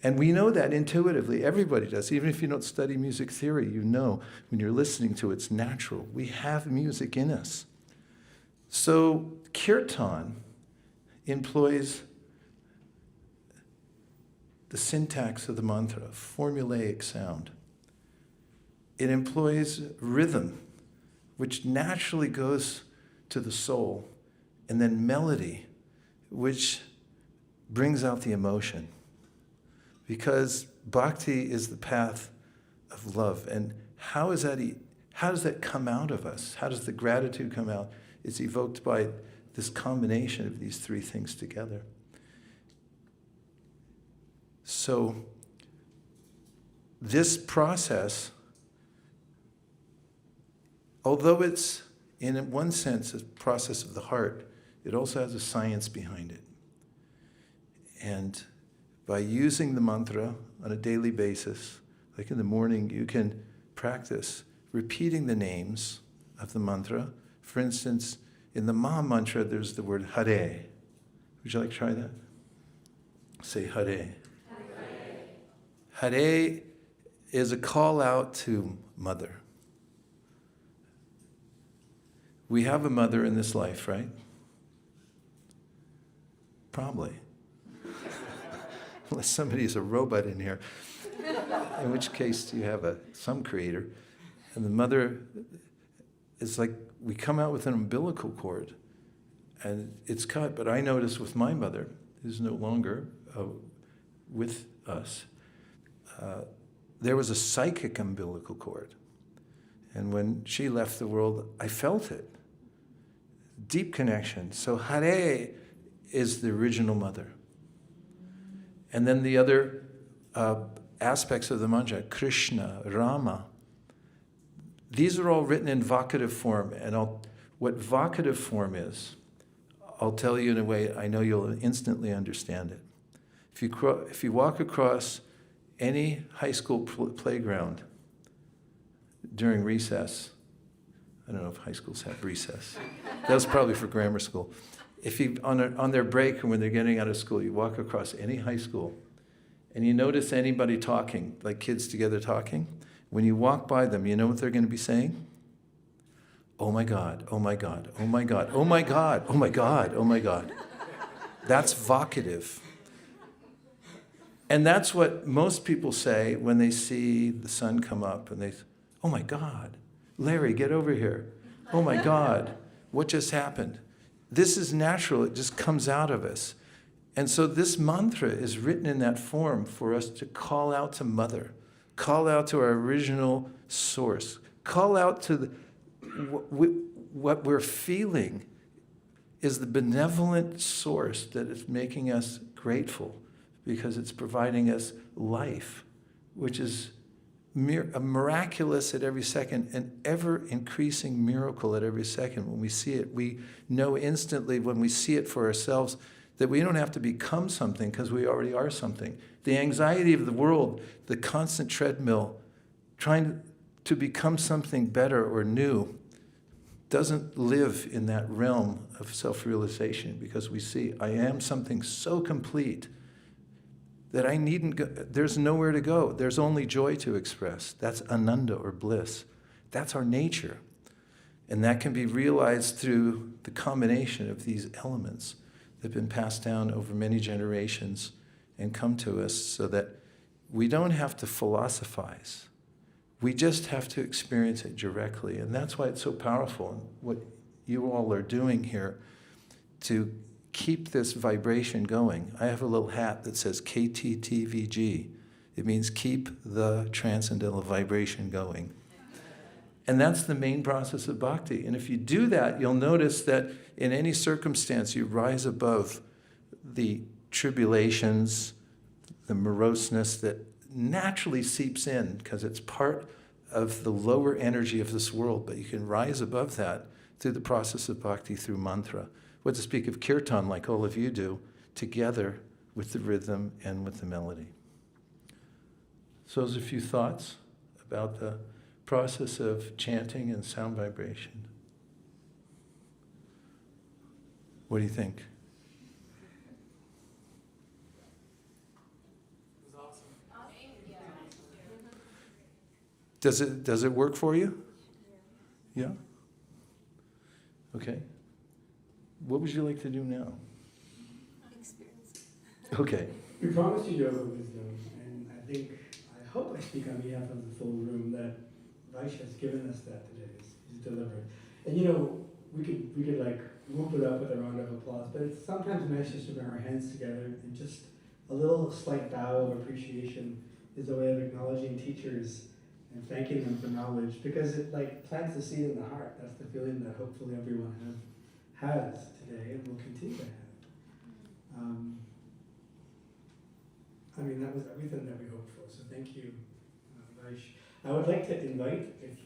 And we know that intuitively. Everybody does. Even if you don't study music theory, you know when you're listening to it, it's natural. We have music in us. So Kirtan employs the syntax of the mantra, formulaic sound. It employs rhythm, which naturally goes to the soul, and then melody, which brings out the emotion. Because bhakti is the path of love. And how does that come out of us? How does the gratitude come out? It's evoked by this combination of these three things together. So this process, although it's in one sense a process of the heart, it also has a science behind it. And by using the mantra on a daily basis, like in the morning, you can practice repeating the names of the mantra. For instance, in the Maha Mantra, there's the word Hare. Would you like to try that? Say Hare. Hare. Hare is a call out to mother. We have a mother in this life, right? Probably. Unless somebody is a robot in here, in which case you have some creator. And the mother is like, we come out with an umbilical cord, and it's cut. But I noticed with my mother, who's no longer with us, there was a psychic umbilical cord. And when she left the world, I felt it. Deep connection. So Hare is the original mother. And then the other aspects of the mantra, Krishna, Rama, these are all written in vocative form. And what vocative form is, I'll tell you in a way I know you'll instantly understand it. If you walk across any high school playground during recess, I don't know if high schools have recess. That was probably for grammar school. If you, on their break or when they're getting out of school, you walk across any high school and you notice anybody talking, like kids together talking, when you walk by them, you know what they're going to be saying? Oh my God, oh my God, oh my God, oh my God, oh my God, oh my God. That's vocative. And that's what most people say when they see the sun come up and they say, oh my God, Larry, get over here. Oh my God, what just happened? This is natural, it just comes out of us. And so this mantra is written in that form for us to call out to Mother, call out to our original source, call out to what we're feeling is the benevolent source that is making us grateful because it's providing us life, which is a miraculous at every second, an ever-increasing miracle at every second. When we see it, we know instantly when we see it for ourselves that we don't have to become something because we already are something. The anxiety of the world, the constant treadmill, trying to become something better or new, doesn't live in that realm of self-realization because we see, I am something so complete that I needn't go, there's nowhere to go. There's only joy to express. That's ananda or bliss. That's our nature. And that can be realized through the combination of these elements that have been passed down over many generations and come to us so that we don't have to philosophize. We just have to experience it directly. And that's why it's so powerful. And what you all are doing here to keep this vibration going. I have a little hat that says KTTVG. It means keep the transcendental vibration going. And that's the main process of bhakti. And if you do that, you'll notice that in any circumstance, you rise above the tribulations, the moroseness that naturally seeps in because it's part of the lower energy of this world. But you can rise above that through the process of bhakti, through mantra. What to speak of kirtan, like all of you do, together with the rhythm and with the melody. So those are a few thoughts about the process of chanting and sound vibration. What do you think? It was awesome. Does it work for you? Yeah? Okay. What would you like to do now? Experience. Okay. We promised you yoga wisdom, and I hope I speak on behalf of the full room that Vaish has given us that today. He's delivered. And we could like whoop it up with a round of applause, but it's sometimes nice just to bring our hands together and just a little slight bow of appreciation is a way of acknowledging teachers and thanking them for knowledge because it like plants a seed in the heart. That's the feeling that hopefully everyone has today and will continue to have. That was everything that we hoped for, so thank you, Vaish. I would like to invite, if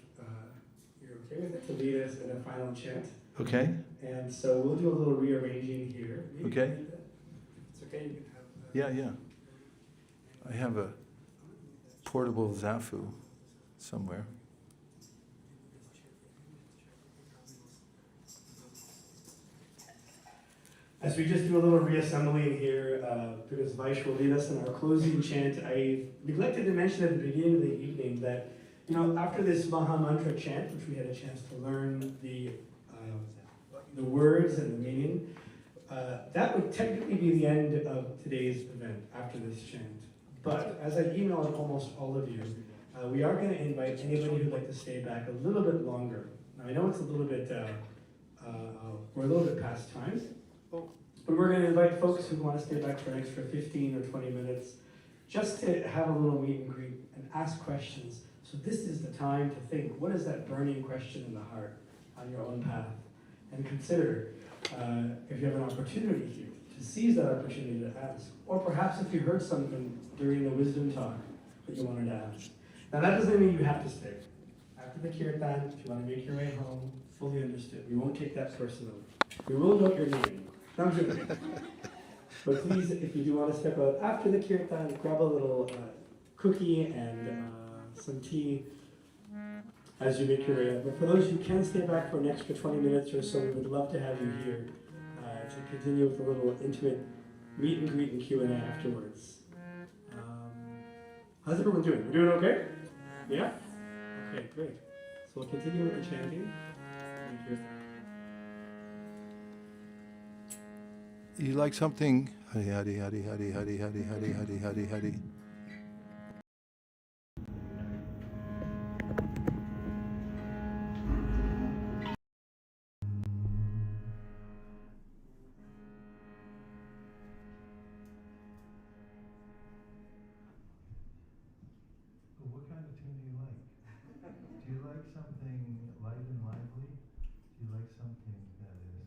you're okay with it, to lead us in a final chant. Okay. And so we'll do a little rearranging here. Maybe Okay. It's okay, you can have Yeah. I have a portable zafu somewhere. As we just do a little reassembling here, because Vaish will lead us in our closing chant, I neglected to mention at the beginning of the evening that, after this Maha Mantra chant, which we had a chance to learn the words and the meaning, that would technically be the end of today's event after this chant. But as I emailed almost all of you, we are going to invite anybody who'd like to stay back a little bit longer. Now I know it's a little bit, we're a little bit past time. But we're going to invite folks who want to stay back for an extra 15 or 20 minutes just to have a little meet and greet and ask questions. So this is the time to think, what is that burning question in the heart on your own path? And consider if you have an opportunity here to seize that opportunity to ask. Or perhaps if you heard something during the wisdom talk that you wanted to ask. Now that doesn't mean you have to stay. After the kirtan, if you want to make your way home, fully understood. We won't take that personally. We will note your name. No, I'm joking. But please, if you do want to step out after the kirtan, grab a little cookie and some tea as you make your way up. But for those who can stay back for an extra 20 minutes or so, we would love to have you here to continue with a little intimate meet and greet and Q&A afterwards. How's everyone doing? We're doing okay? Yeah? Okay, great. So we'll continue with the chanting. Thank you. You like something? Hari Hari Hari Hari Hari Hari Hari Hari Hari Hari. What kind of tune do you like? Do you like something light and lively? Do you like something that is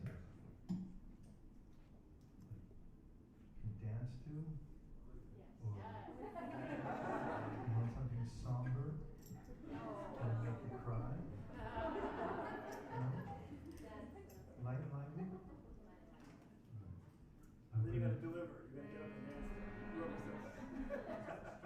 can dance to? Or you want something somber? Can make you cry? No? Light and lively? Then you gotta deliver. You gotta get up and dance. You almost did that.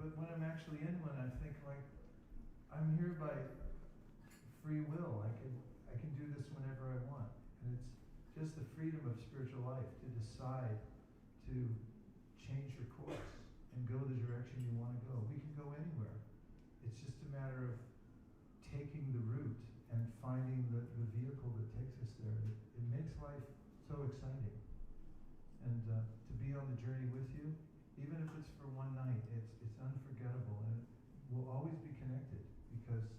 but when I'm actually in one, I think like, I'm here by free will. I can do this whenever I want. And it's just the freedom of spiritual life to decide to change your course and go the direction you want to go. We can go anywhere. It's just a matter of taking the route and finding the vehicle that takes us there. It makes life so exciting. And to be on the journey with you, even if it's for one night, it's unforgettable, and we'll always be connected because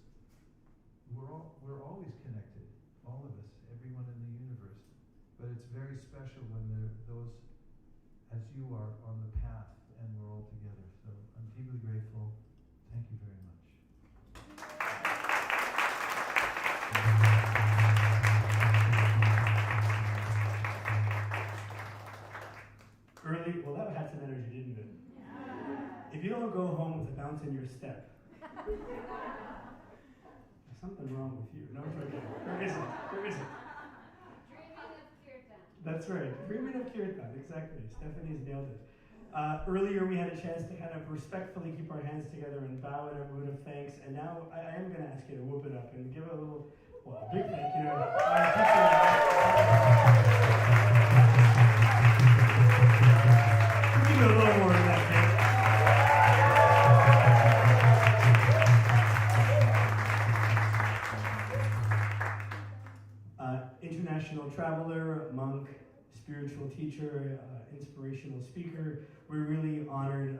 we're always connected, all of us, everyone in the universe. But it's very special when there are those as you are on the path and we're all together. So I'm deeply grateful. Thank you very much. Early, well, that had some energy, didn't it? Yeah. If you don't go home with a bounce in your step, there's something wrong with you. No, it's okay. There isn't. There isn't. Dreaming of Kirtan. That's right. Dreaming of Kirtan, exactly. Stephanie's nailed it. Earlier, we had a chance to kind of respectfully keep our hands together and bow in a mood of thanks. And now I am going to ask you to whoop it up and give a little, well, a big thank you to our teacher. Give it a little more than that, international traveler, monk, spiritual teacher, inspirational speaker. We're really honored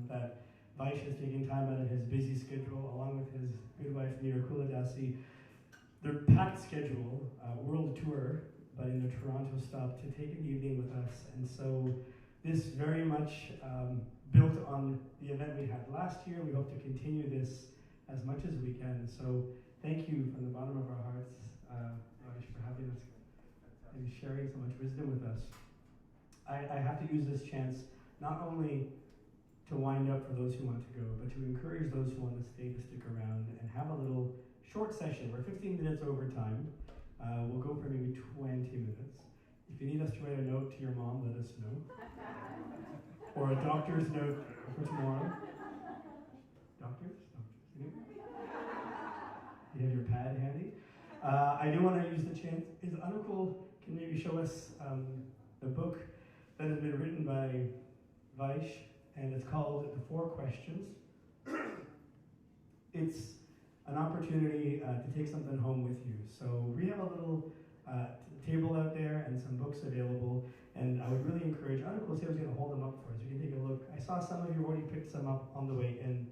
that Vaish has taken time out of his busy schedule, along with his good wife, Neera Kuladasi. Their packed schedule, world tour, but in the Toronto stop, to take an evening with us. And so this very much built on the event we had last year. We hope to continue this as much as we can. So thank you from the bottom of our hearts, Vaish, for having us and sharing so much wisdom with us. I have to use this chance not only to wind up for those who want to go, but to encourage those who want to stay to stick around and have a little short session. We're 15 minutes over time. We'll go for maybe 20 minutes. If you need us to write a note to your mom, let us know. Or a doctor's note for tomorrow. Doctors? Anyone? You have your pad handy? I do want to use the chance. Is Anukul can maybe show us the book that has been written by Vaish, and it's called The Four Questions. It's an opportunity to take something home with you. So we have a little table out there and some books available, and I would really encourage, Anukul said I was going to hold them up for us. We can take a look. I saw some of you already picked some up on the way in.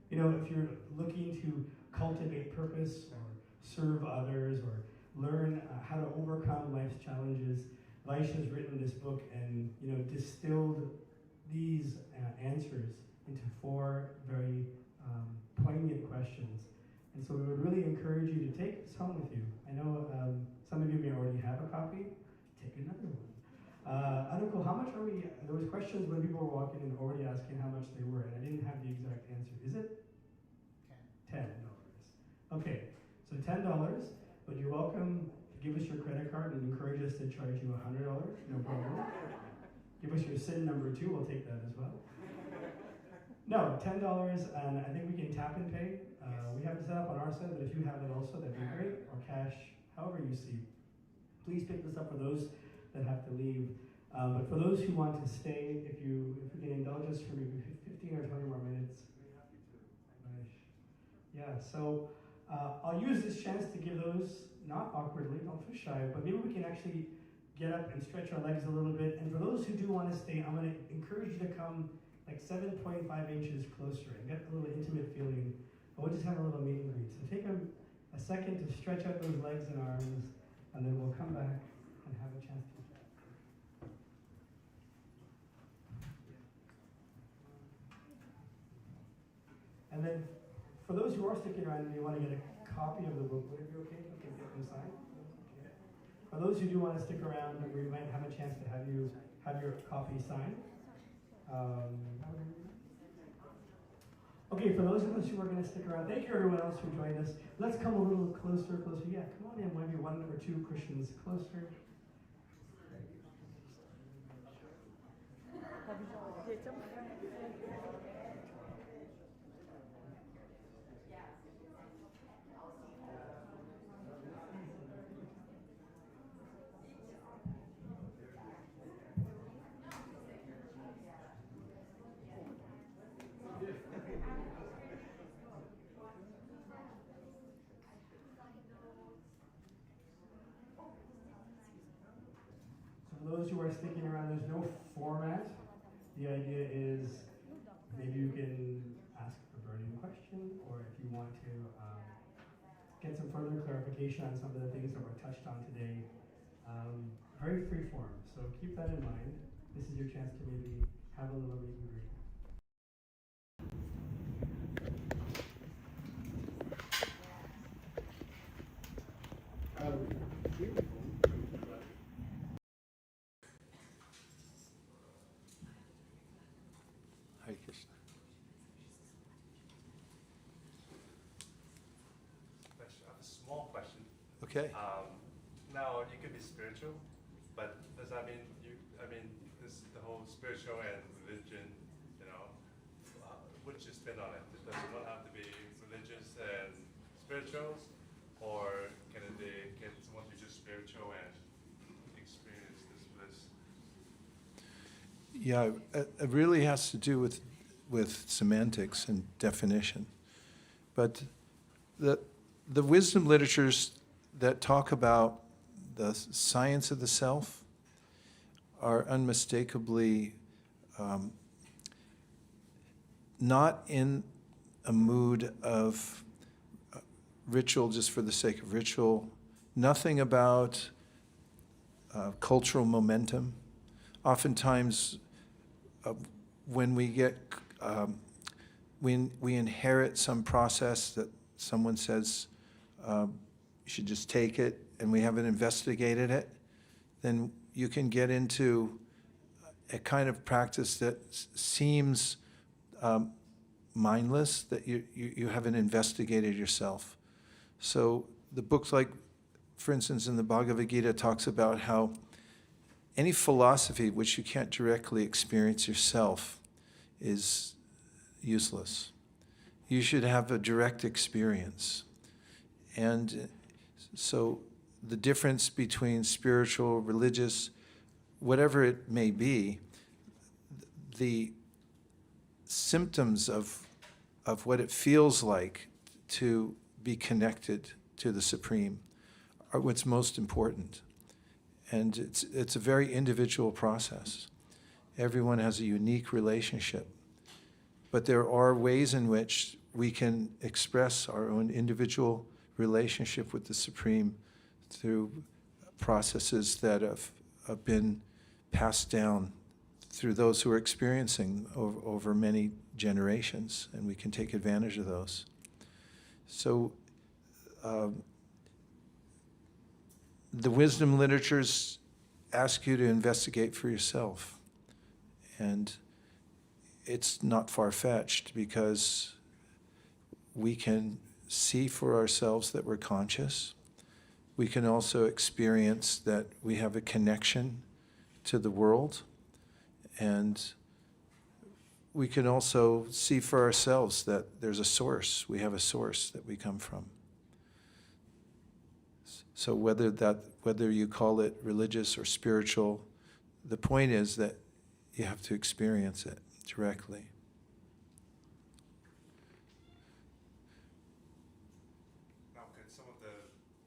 You know, if you're looking to cultivate purpose or serve others or learn how to overcome life's challenges, Vaish has written this book and, you know, distilled these answers into four very poignant questions. And so we would really encourage you to take this home with you. I know some of you may already have a copy. Take another one. Anukul, how much are we? There was questions when people were walking in already asking how much they were, and I didn't have the exact answer. Is it? $10. Okay, so $10, but you're welcome to give us your credit card and encourage us to charge you $100. No problem. Give us your SIN number too. We'll take that as well. No, $10, and I think we can tap and pay. We have it set up on our side, but if you have it also, that'd be great. Or cash, however you see. Please pick this up for those that have to leave. But for those who want to stay, if we can indulge us for maybe 15 or 20 more minutes. Nice. Yeah, so I'll use this chance to give those, not awkwardly, don't feel shy, but maybe we can actually get up and stretch our legs a little bit. And for those who do want to stay, I'm going to encourage you to come like 7.5 inches closer and get a little intimate feeling. But we'll just have a little meet and greet. So take a second to stretch out those legs and arms, and then we'll come back and have a chance to chat. And then for those who are sticking around and you want to get a copy of the book, would it be okay if we can get them signed? Okay. For those who do want to stick around, we might have a chance to have you have your copy signed. Okay, for those of us who are going to stick around, thank you everyone else who joined us. Let's come a little closer. Yeah, come on in, maybe one or two cushions closer. by sticking around. There's no format. The idea is maybe you can ask a burning question, or if you want to get some further clarification on some of the things that were touched on today. Very free form, so keep that in mind. This is your chance to maybe have a little meet and greet. Hare Krishna. Vaish, I have a small question. Okay. Now you could be spiritual, but does that mean this the whole spiritual and religion, what's your spin on it? Does one have to be religious and spirituals, or can someone be just spiritual and experience this bliss? Yeah, it really has to do with semantics and definition. But the wisdom literatures that talk about the science of the self are unmistakably not in a mood of ritual just for the sake of ritual, nothing about cultural momentum. Oftentimes, when we get, when we inherit some process that someone says, you should just take it, and we haven't investigated it, then you can get into a kind of practice that seems mindless, that you haven't investigated yourself. So the books like, for instance, in the Bhagavad Gita talks about how any philosophy which you can't directly experience yourself is useless. You should have a direct experience. And so the difference between spiritual, religious, whatever it may be, the symptoms of what it feels like to be connected to the Supreme are what's most important. And it's a very individual process. Everyone has a unique relationship. But there are ways in which we can express our own individual relationship with the Supreme through processes that have been passed down through those who are experiencing over many generations, and we can take advantage of those. So the wisdom literatures ask you to investigate for yourself. And it's not far-fetched, because we can see for ourselves that we're conscious. We can also experience that we have a connection to the world. And we can also see for ourselves that there's a source. We have a source that we come from. So whether you call it religious or spiritual, the point is that you have to experience it directly. Now, can some of the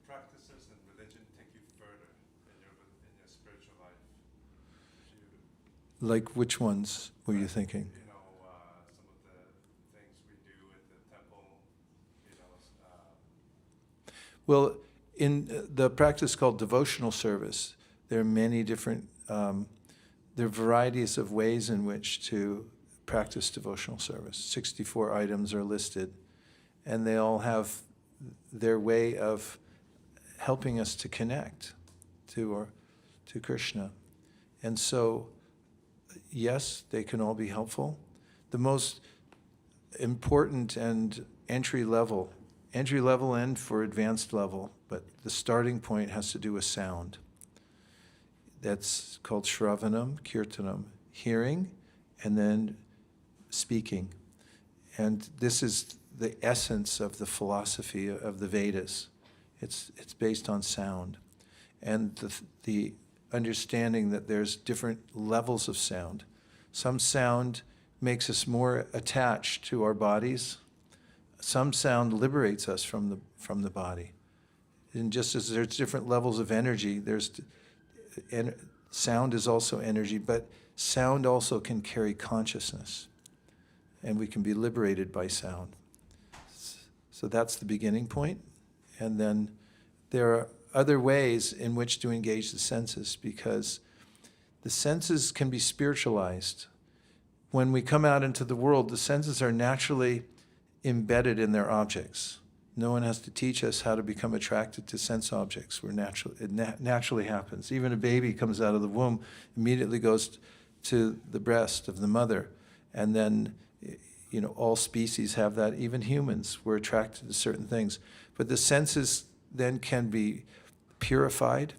practices and religion take you further in your spiritual life? Like which ones were you thinking? Some of the things we do at the temple, Well, in the practice called devotional service, there are many different, there are varieties of ways in which to practice devotional service. 64 items are listed, and they all have their way of helping us to connect to Krishna. And so, yes, they can all be helpful. The most important and entry level and for advanced level, but the starting point has to do with sound. That's called Shravanam, Kirtanam, hearing, and then speaking. And this is the essence of the philosophy of the Vedas. It's based on sound. And the understanding that there's different levels of sound. Some sound makes us more attached to our bodies. Some sound liberates us from the body. And just as there's different levels of energy, there's Sound is also energy, but sound also can carry consciousness, and we can be liberated by sound. So that's the beginning point. And then there are other ways in which to engage the senses, because the senses can be spiritualized. When we come out into the world, the senses are naturally embedded in their objects. No one has to teach us how to become attracted to sense objects. It naturally happens. Even a baby comes out of the womb, immediately goes to the breast of the mother. And then, all species have that, even humans. We're attracted to certain things. But the senses then can be purified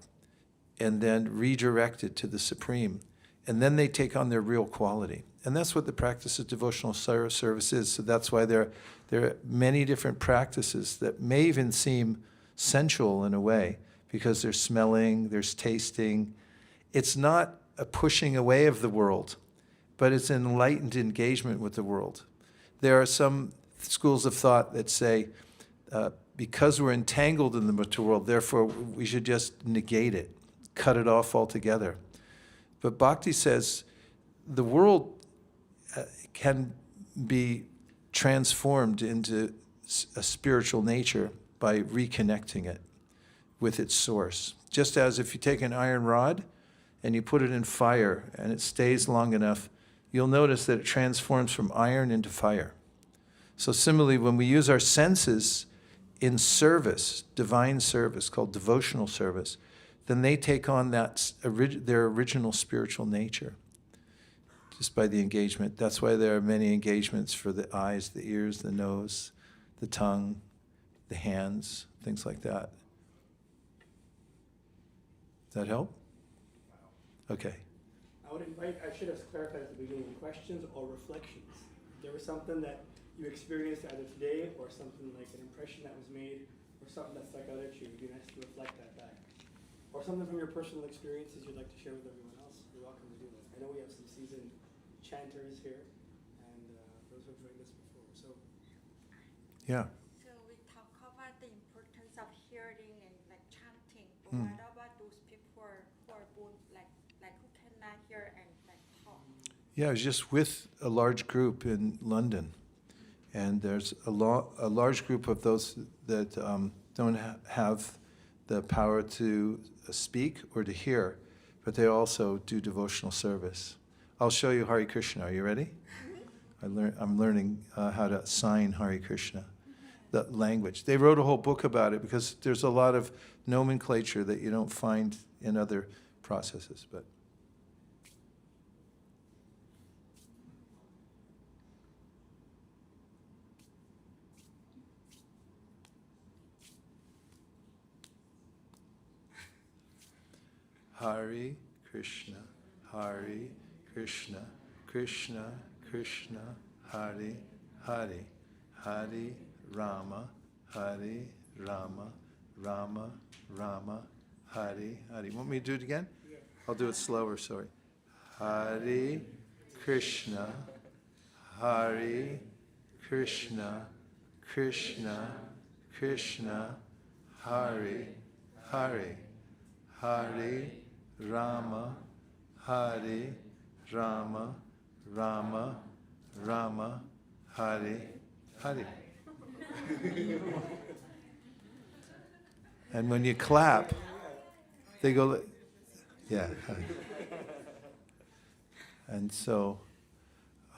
and then redirected to the Supreme. And then they take on their real quality. And that's what the practice of devotional service is. So that's why there are many different practices that may even seem sensual in a way, because there's smelling, there's tasting. It's not a pushing away of the world, but it's an enlightened engagement with the world. There are some schools of thought that say, because we're entangled in the material world, therefore we should just negate it, cut it off altogether. But Bhakti says the world can be transformed into a spiritual nature by reconnecting it with its source. Just as if you take an iron rod and you put it in fire and it stays long enough, you'll notice that it transforms from iron into fire. So similarly, when we use our senses in service, divine service, called devotional service, then they take on their original spiritual nature, just by the engagement. That's why there are many engagements for the eyes, the ears, the nose, the tongue, the hands, things like that. Does that help? Okay. I should have clarified at the beginning, questions or reflections. If there was something that you experienced either today or something like an impression that was made or something that stuck out at you, it'd be nice to reflect that back. Or something from your personal experiences you'd like to share with everyone else, you're welcome to do that. I know we have some seasoned chanters here, and those who have joined us before. So, Yeah. So we talk about the importance of hearing and like chanting. But what about those people who are born like who cannot hear and like talk? Yeah, I was just with a large group in London, and there's a large group of those that don't have the power to speak or to hear, but they also do devotional service. I'll show you Hare Krishna. Are you ready? I'm learning how to sign Hare Krishna, the language. They wrote a whole book about it because there's a lot of nomenclature that you don't find in other processes. But Hare Krishna, Hare Krishna, Krishna Krishna, Hare Hare, Hare Rama, Hare Rama, Rama Rama, Hare Hare. Want me to do it again? I'll do it slower, sorry. Hare Krishna, Hare Krishna, Krishna Krishna, Hare Hare, Hare Rama, Hare Rama, Rama Rama, Hare Hare. And when you clap, they go, yeah. And so,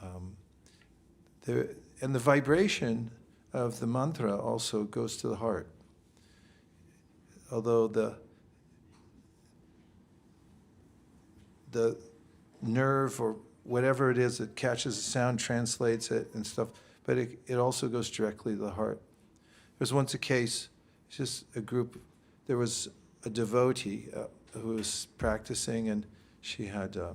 and the vibration of the mantra also goes to the heart. Although the nerve or whatever it is that catches the sound translates it and stuff, but it also goes directly to the heart. There was once a case, just a group, there was a devotee who was practicing, and she had a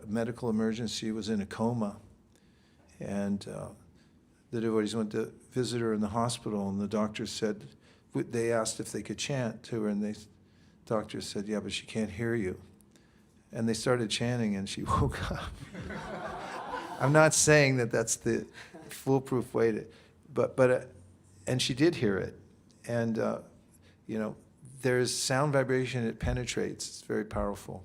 medical emergency, was in a coma, and the devotees went to visit her in the hospital, and the doctor said, they asked if they could chant to her, and the doctor said, yeah, but she can't hear you. And they started chanting, and she woke up. I'm not saying that that's the foolproof way to, but and she did hear it, and there's sound vibration, it penetrates. It's very powerful.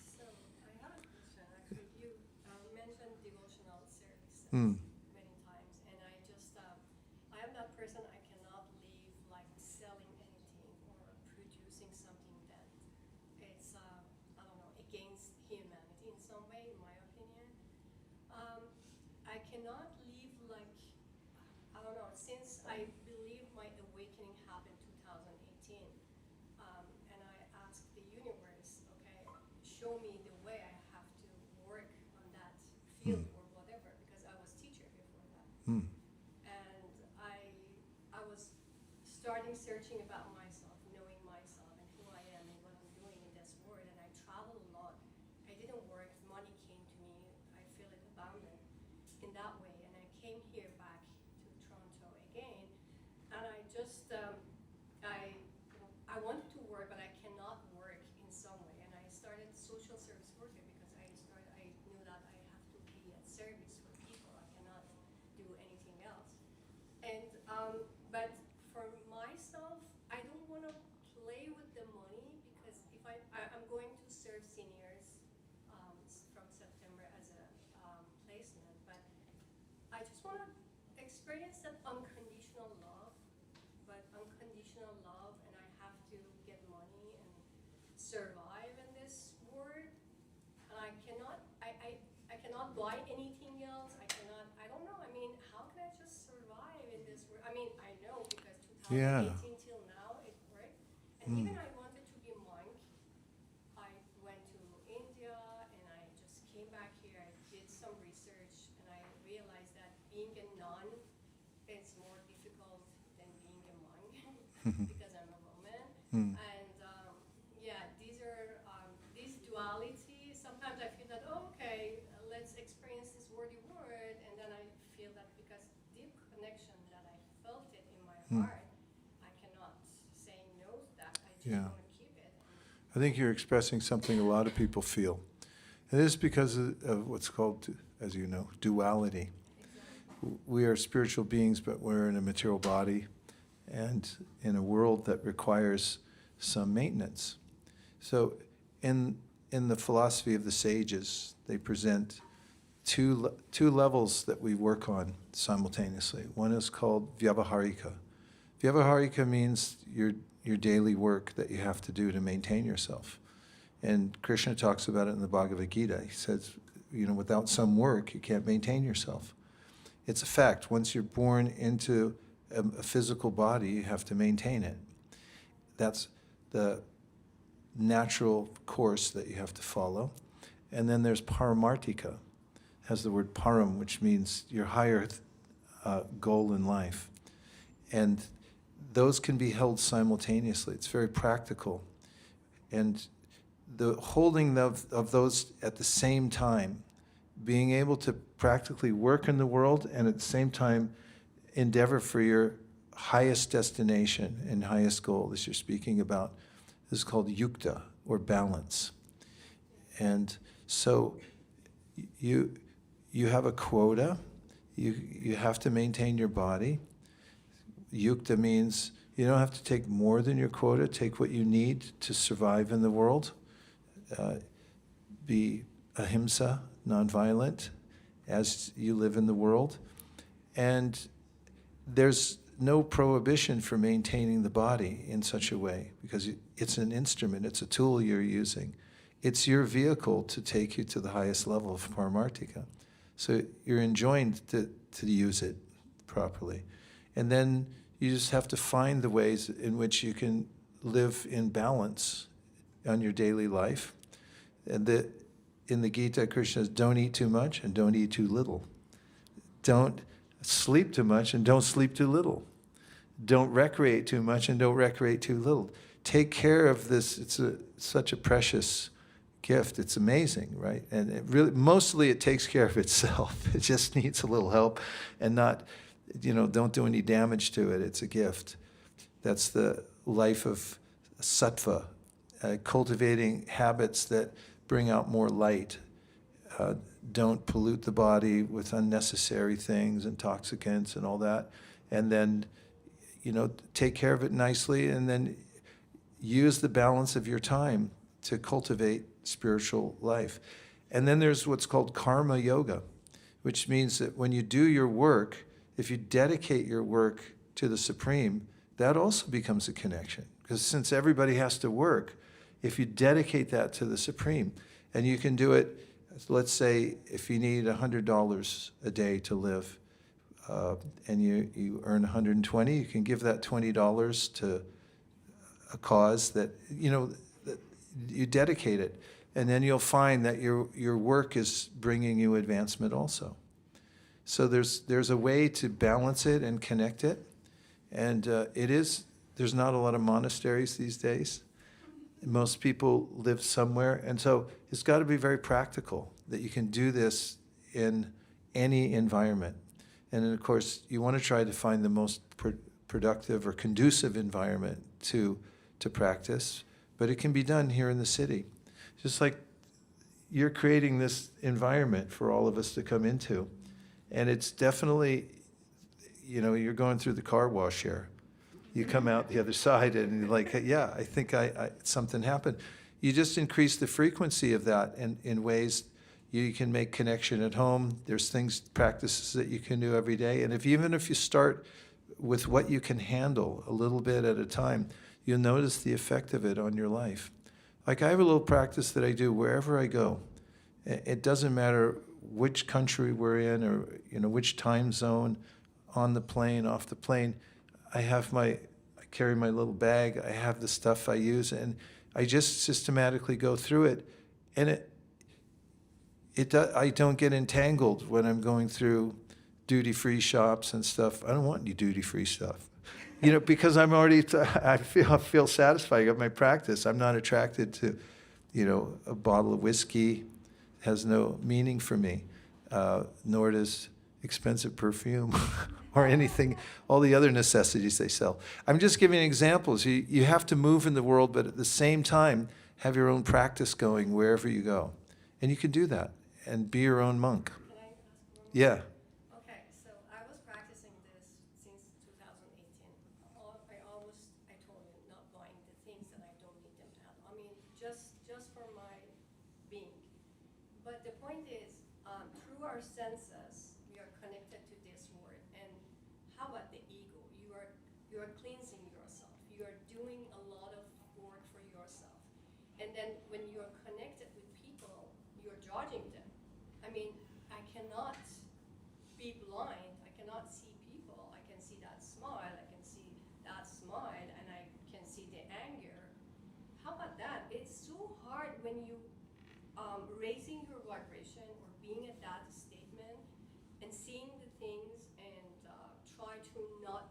So I have a question. Actually, you mentioned devotional services Mm. many times, and I am that person. I cannot live like selling anything or producing something that is, I don't know, against humanity in some way, in my opinion. I cannot live like, I don't know, since I believe my awakening happened 2018, and I asked the universe, okay, show me the way I have to work on that field or whatever, because I was teacher before that. Mm. And I was starting searching about myself, knowing myself and who I am and what I'm doing in this world. And I traveled a lot. I didn't work. Money came to me. I feel it abundant in that way. And I came here back to Toronto again. And I just, I wanted to work, but I cannot work in some way. And I started social service worker because I knew that I have to be at service for people. I cannot do anything else. And but for myself, I don't want to play with the money because if I'm going to serve seniors from September as a placement, but I just want to experience that unconditional love, and I have to get money and survive in this world, and I cannot buy anything else. I don't know. I mean, how can I just survive in this world? I mean, I know because 2018 till now it worked. And even I wanted to be monk. I went to India and I just came back here. I did some research and I realized that being a nun is more difficult than being a monk because I'm a woman. And yeah, these duality. Sometimes I feel that, oh, okay, let's experience this worthy word, and then I feel that because deep connection that I felt it in my heart, I cannot say no to that. I just want to keep it. I think you're expressing something a lot of people feel. It is because of what's called, as you know, duality. Exactly. We are spiritual beings, but we're in a material body and in a world that requires some maintenance. So in the philosophy of the sages, they present two levels that we work on simultaneously. One is called vyavaharika. Vyavaharika means your daily work that you have to do to maintain yourself. And Krishna talks about it in the Bhagavad Gita. He says, without some work, you can't maintain yourself. It's a fact. Once you're born into a physical body, you have to maintain it. That's the natural course that you have to follow. And then there's paramartika. It has the word param, which means your higher goal in life. And those can be held simultaneously. It's very practical. And the holding of those at the same time, being able to practically work in the world and at the same time endeavor for your highest destination and highest goal, as you're speaking about, is called yukta, or balance. And so you have a quota. You have to maintain your body. Yukta means you don't have to take more than your quota. Take what you need to survive in the world. Be ahimsa, nonviolent, as you live in the world. And there's no prohibition for maintaining the body in such a way, because it's an instrument, it's a tool you're using. It's your vehicle to take you to the highest level of paramartika. So you're enjoined to use it properly. And then you just have to find the ways in which you can live in balance on your daily life. And in the Gita, Krishna says, don't eat too much and don't eat too little. Don't sleep too much and don't sleep too little. Don't recreate too much and don't recreate too little. Take care of this. It's such a precious gift. It's amazing, right? And it really, mostly it takes care of itself. It just needs a little help, and not, don't do any damage to it. It's a gift. That's the life of sattva, cultivating habits that bring out more light. Don't pollute the body with unnecessary things, intoxicants and all that. and then, take care of it nicely, and then use the balance of your time to cultivate spiritual life. And then there's what's called karma yoga, which means that when you do your work, if you dedicate your work to the Supreme, that also becomes a connection. Because since everybody has to work, if you dedicate that to the Supreme, and you can do it, let's say if you need $100 a day to live, and you earn 120, you can give that $20 to a cause that, that you dedicate it. And then you'll find that your work is bringing you advancement also. So there's a way to balance it and connect it. And there's not a lot of monasteries these days. Most people live somewhere. And so it's got to be very practical that you can do this in any environment. And then, of course, you want to try to find the most productive or conducive environment to practice. But it can be done here in the city. Just like you're creating this environment for all of us to come into. And it's definitely, you're going through the car wash here. You come out the other side and you're like, yeah, I think something happened. You just increase the frequency of that in ways you can make connection at home. There's practices that you can do every day. And even if you start with what you can handle a little bit at a time, you'll notice the effect of it on your life. Like I have a little practice that I do wherever I go. It doesn't matter which country we're in or which time zone, on the plane, off the plane. I carry my little bag. I have the stuff I use, and I just systematically go through it. And I don't get entangled when I'm going through duty-free shops and stuff. I don't want any duty-free stuff. Because I'm already, I feel satisfied. I got my practice. I'm not attracted to, a bottle of whiskey. It has no meaning for me, nor does expensive perfume or anything, all the other necessities they sell. I'm just giving examples. You have to move in the world, but at the same time, have your own practice going wherever you go. And you can do that and be your own monk. Can I ask one more? Yeah. Okay, so I was practicing this since 2018. I told you, not buying the things that I don't need them to have. I mean, just for my being. But the point is, through our senses, we are connected to this world. And how about the ego? You are cleansing yourself. You are doing a lot of work for yourself. And then when you are connected with people, you're judging them. I mean, I cannot be blind. I cannot see people. I can see that smile. I can see that smile, and I can see the anger. How about that? It's so hard when you raising your vibration or being at that statement and seeing the things and try to not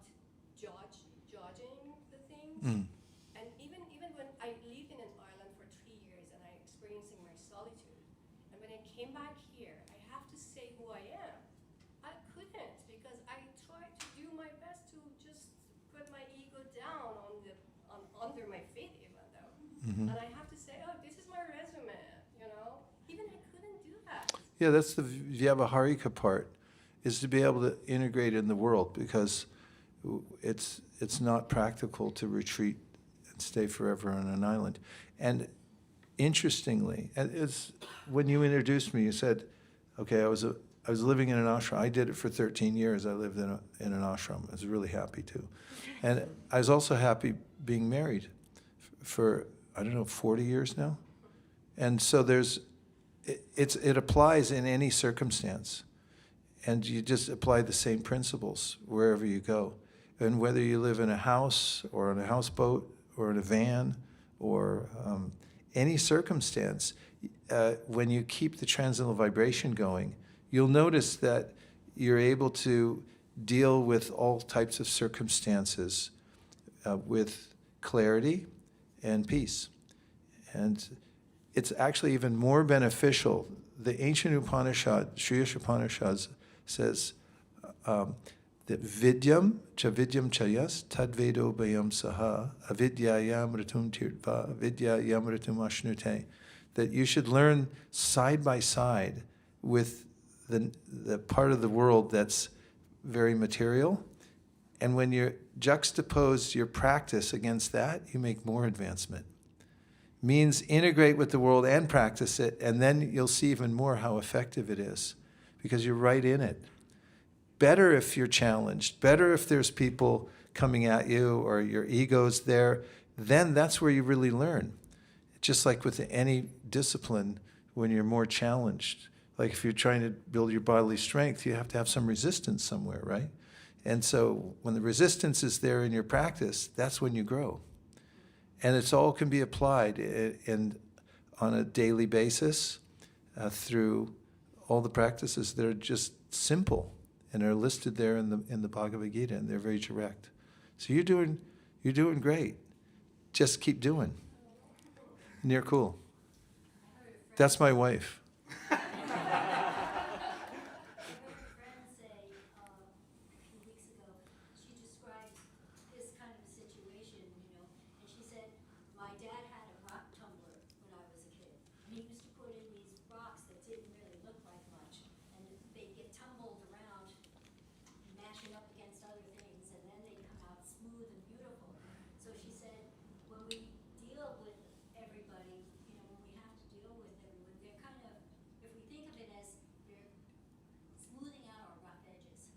judging the things. Mm. And even when I lived in an island for 3 years and I experiencing my solitude, and when I came back here, I have to say who I am. I couldn't, because I tried to do my best to just put my ego down under my feet, even though. Mm-hmm. And I have to say, oh, this is my resume, Even I couldn't do that. Yeah, that's the Vyavaharika part, is to be able to integrate in the world, because it's not practical to retreat and stay forever on an island. And interestingly, it's when you introduced me, you said, okay, I was living in an ashram. I did it for 13 years. I lived in an ashram. I was really happy too. And I was also happy being married for, 40 years now. And so it applies in any circumstance. And you just apply the same principles wherever you go. And whether you live in a house or on a houseboat or in a van or any circumstance, when you keep the transcendental vibration going, you'll notice that you're able to deal with all types of circumstances with clarity and peace. And it's actually even more beneficial. The ancient Upanishad, Shriyas Upanishad, says that vidyam cha yas tadvedo bayam saha avidyayam ritum tirtva avidyayam ritum ashnute, that you should learn side by side with the part of the world that's very material And when you juxtapose your practice against that, you make more advancement. Means integrate with the world and practice it, and then you'll see even more how effective it is, because you're right in it. Better if you're challenged, better if there's people coming at you or your ego's there, then that's where you really learn. Just like with any discipline, when you're more challenged. Like if you're trying to build your bodily strength, you have to have some resistance somewhere, right? And so when the resistance is there in your practice, that's when you grow. And it's all can be applied on a daily basis through all the practices that are just simple and are listed there in the Bhagavad Gita, and they're very direct. So you're doing great. Just keep doing. Near cool. That's my wife. I heard a friend say a few weeks ago, she described this kind of a situation, and she said, my dad had a rock tumbler when I was a kid. And he used to put in these rocks that didn't really look like much, and they'd get tumbled around, mashing up against other things, and then they'd come out smooth and beautiful. So she said, when we deal with everybody, when we have to deal with everyone, they're kind of, if we think of it as they're smoothing out our rough edges.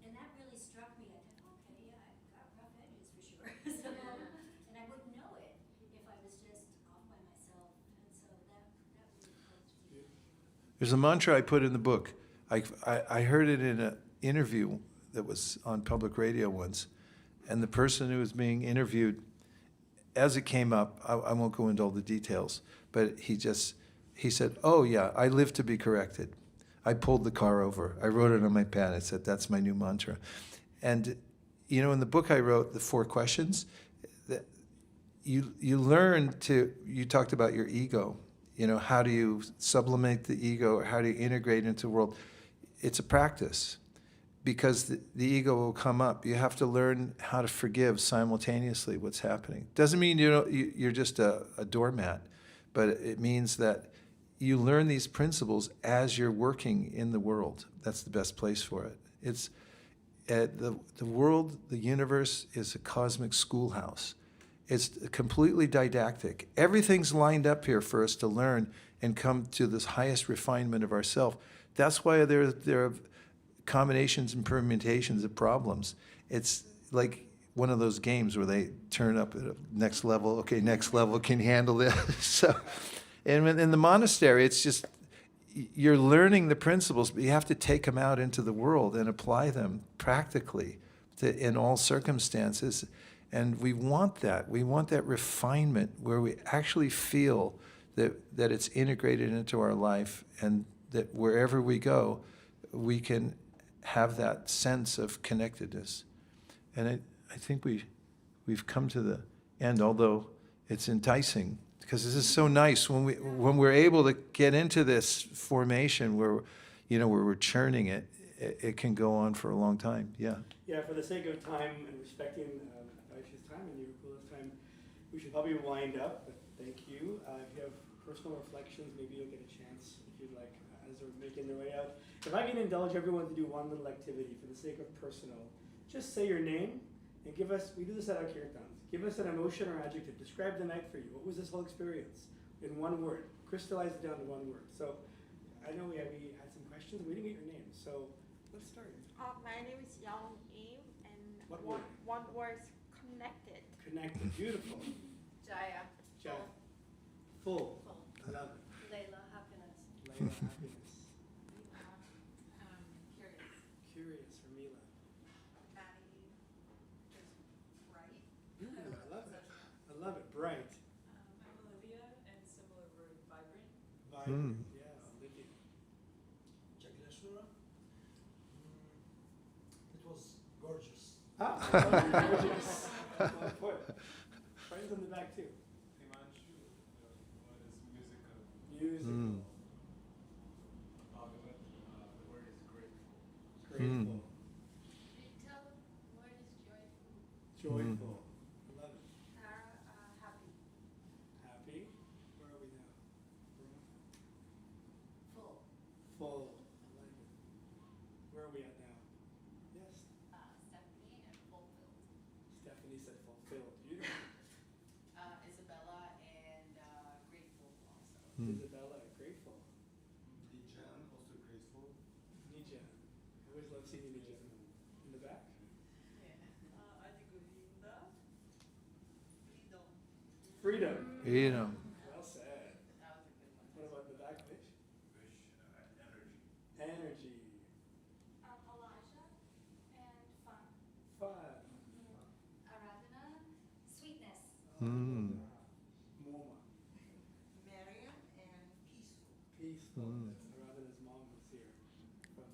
And that really struck me. I thought, okay, yeah, I've got rough edges for sure. And I wouldn't know it if I was just off by myself. And so that really helped me. There's a mantra I put in the book. I heard it in an interview that was on public radio once, and the person who was being interviewed, as it came up, I won't go into all the details, but he said, oh yeah, I live to be corrected. I pulled the car over. I wrote it on my pad. I said, that's my new mantra. And in the book I wrote, The 4 Questions, that you learn you talked about your ego. How do you sublimate the ego, or how do you integrate into the world? It's a practice, because the ego will come up. You have to learn how to forgive simultaneously what's happening. Doesn't mean you're just a doormat, but it means that you learn these principles as you're working in the world. That's the best place for it. It's the world, the universe is a cosmic schoolhouse. It's completely didactic. Everything's lined up here for us to learn and come to this highest refinement of ourself. That's why there are combinations and permutations of problems. It's like one of those games where they turn up at a next level. Okay, next level, can you handle this? So, and in the monastery, it's just, you're learning the principles, but you have to take them out into the world and apply them practically in all circumstances. And we want that. We want that refinement where we actually feel that it's integrated into our life, and that wherever we go, we can have that sense of connectedness. And I think we've come to the end, although it's enticing, because this is so nice when we're able to get into this formation where we're churning it. It can go on for a long time. Yeah. Yeah, for the sake of time and respecting Vaish's time and Yurukula's time, we should probably wind up, but thank you. If you have personal reflections, maybe you'll get a chance, if you'd like, as we're making their way out. If I can indulge everyone to do one little activity for the sake of personal, just say your name and give us, we do this at our Kirtans, give us an emotion or adjective. Describe the night for you. What was this whole experience? In one word. Crystallize it down to one word. So I know we had some questions. We didn't get your name. So let's start. My name is Young Im, and What word? one word is connected. Connected. Beautiful. Jaya. Jaya. Full. Full. Love it. Layla, happiness. Layla, happiness. Curious. Curious for Mila. Maddie is bright. I love it. I love it. Bright. I'm Olivia, and similar word, vibrant. Vibrant. Yeah, Olivia. Chakrashwara. It was gorgeous. Ah, gorgeous. Well put. Friends in the back too. Himanshu, what is musical? Musical. Bhagavat, the word is grateful. Grateful. Tell the word is joyful. Joyful. I love it. Happy. Happy. Where are we now? Full. Full. I like it. Where are we at now? Yes. Stephanie. Isabella, grateful. Nijan, also graceful. Nijan. I always love seeing you, Nijan. In the back? 아직 의인다. Freedom. You know. Well said. What about the back, Vaish? Energy. Energy. Elijah and fun. Fun. Aradhana, sweetness. Mm. Moma. Mariam and peaceful. Peaceful. Mm. That's Aradhana's mom who's here from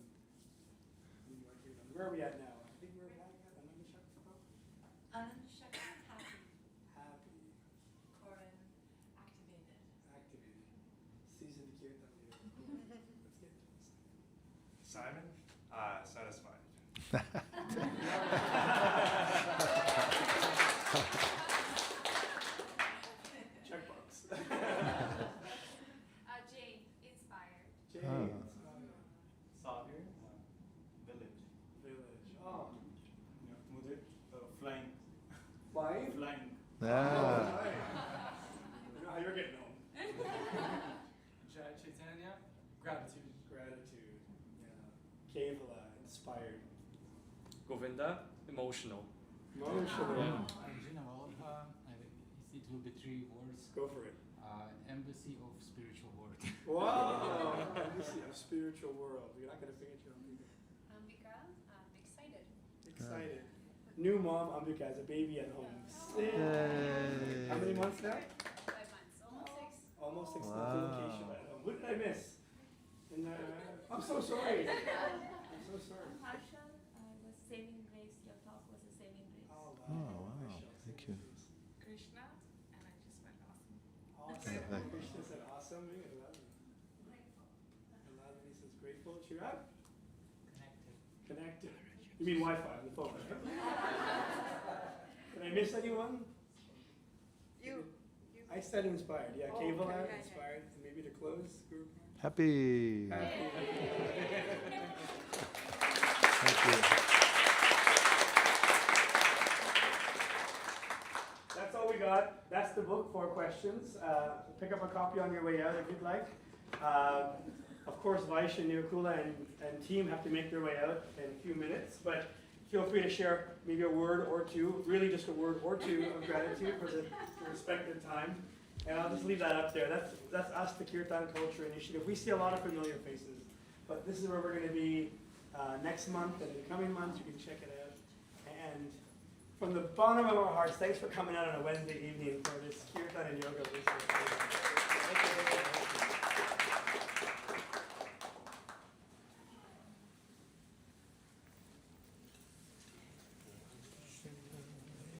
New York. Where are we at now? I think we're back at Ananda Shakti. Anand Shakti, happy. Happy. Koran, activated. Activated. Season the Kirtan. Let's get to this. Simon, satisfied. Checkbox. Jane, inspired. James. Sabir, village. Village. Oh. Mudit, flying. Flying? Flying. Oh, Ah. right. You know how you're getting home. Chaitanya, gratitude. Gratitude. Yeah. Kevala, inspired. Govinda, emotional. Emotional. In general, it will be 3 words. Go for it. Embassy of spiritual world. Wow. Embassy of spiritual world. You're not going to forget your own people. Ambika, excited. Excited. New mom, Ambika, has a baby at home. Yay. How many months now? 5 months, almost 6. Almost 6 months Wow. in Keisha at home. What did I miss? In the, I'm so sorry. I'm so sorry. Harsha was saving grace. Your talk was a saving grace. Oh, Oh, wow. Michelle, Thank you. Krishna, and I just went awesome. Awesome. Thank- Krishna said awesome. Aladini says grateful. Chirag? Connected. Connected. You mean Wi-Fi on the phone, right? Did I miss anyone? You. I said inspired. Yeah, Oh, Kevala, okay, yeah, inspired. And maybe to close group. Happy. Happy. Thank you. That's all we got. That's the book, 4 questions. Pick up a copy on your way out if you'd like. Of course, Vaish and Nirkula and team have to make their way out in a few minutes, but feel free to share maybe a word or two, really just a word or two of gratitude for the respective time. And I'll just leave that up there. That's us, the Kirtan Culture Initiative. We see a lot of familiar faces, but this is where we're going to be next month and in the coming months. You can check it out. And from the bottom of our hearts, thanks for coming out on a Wednesday evening for this Kirtan and Yoga. Thank you very much.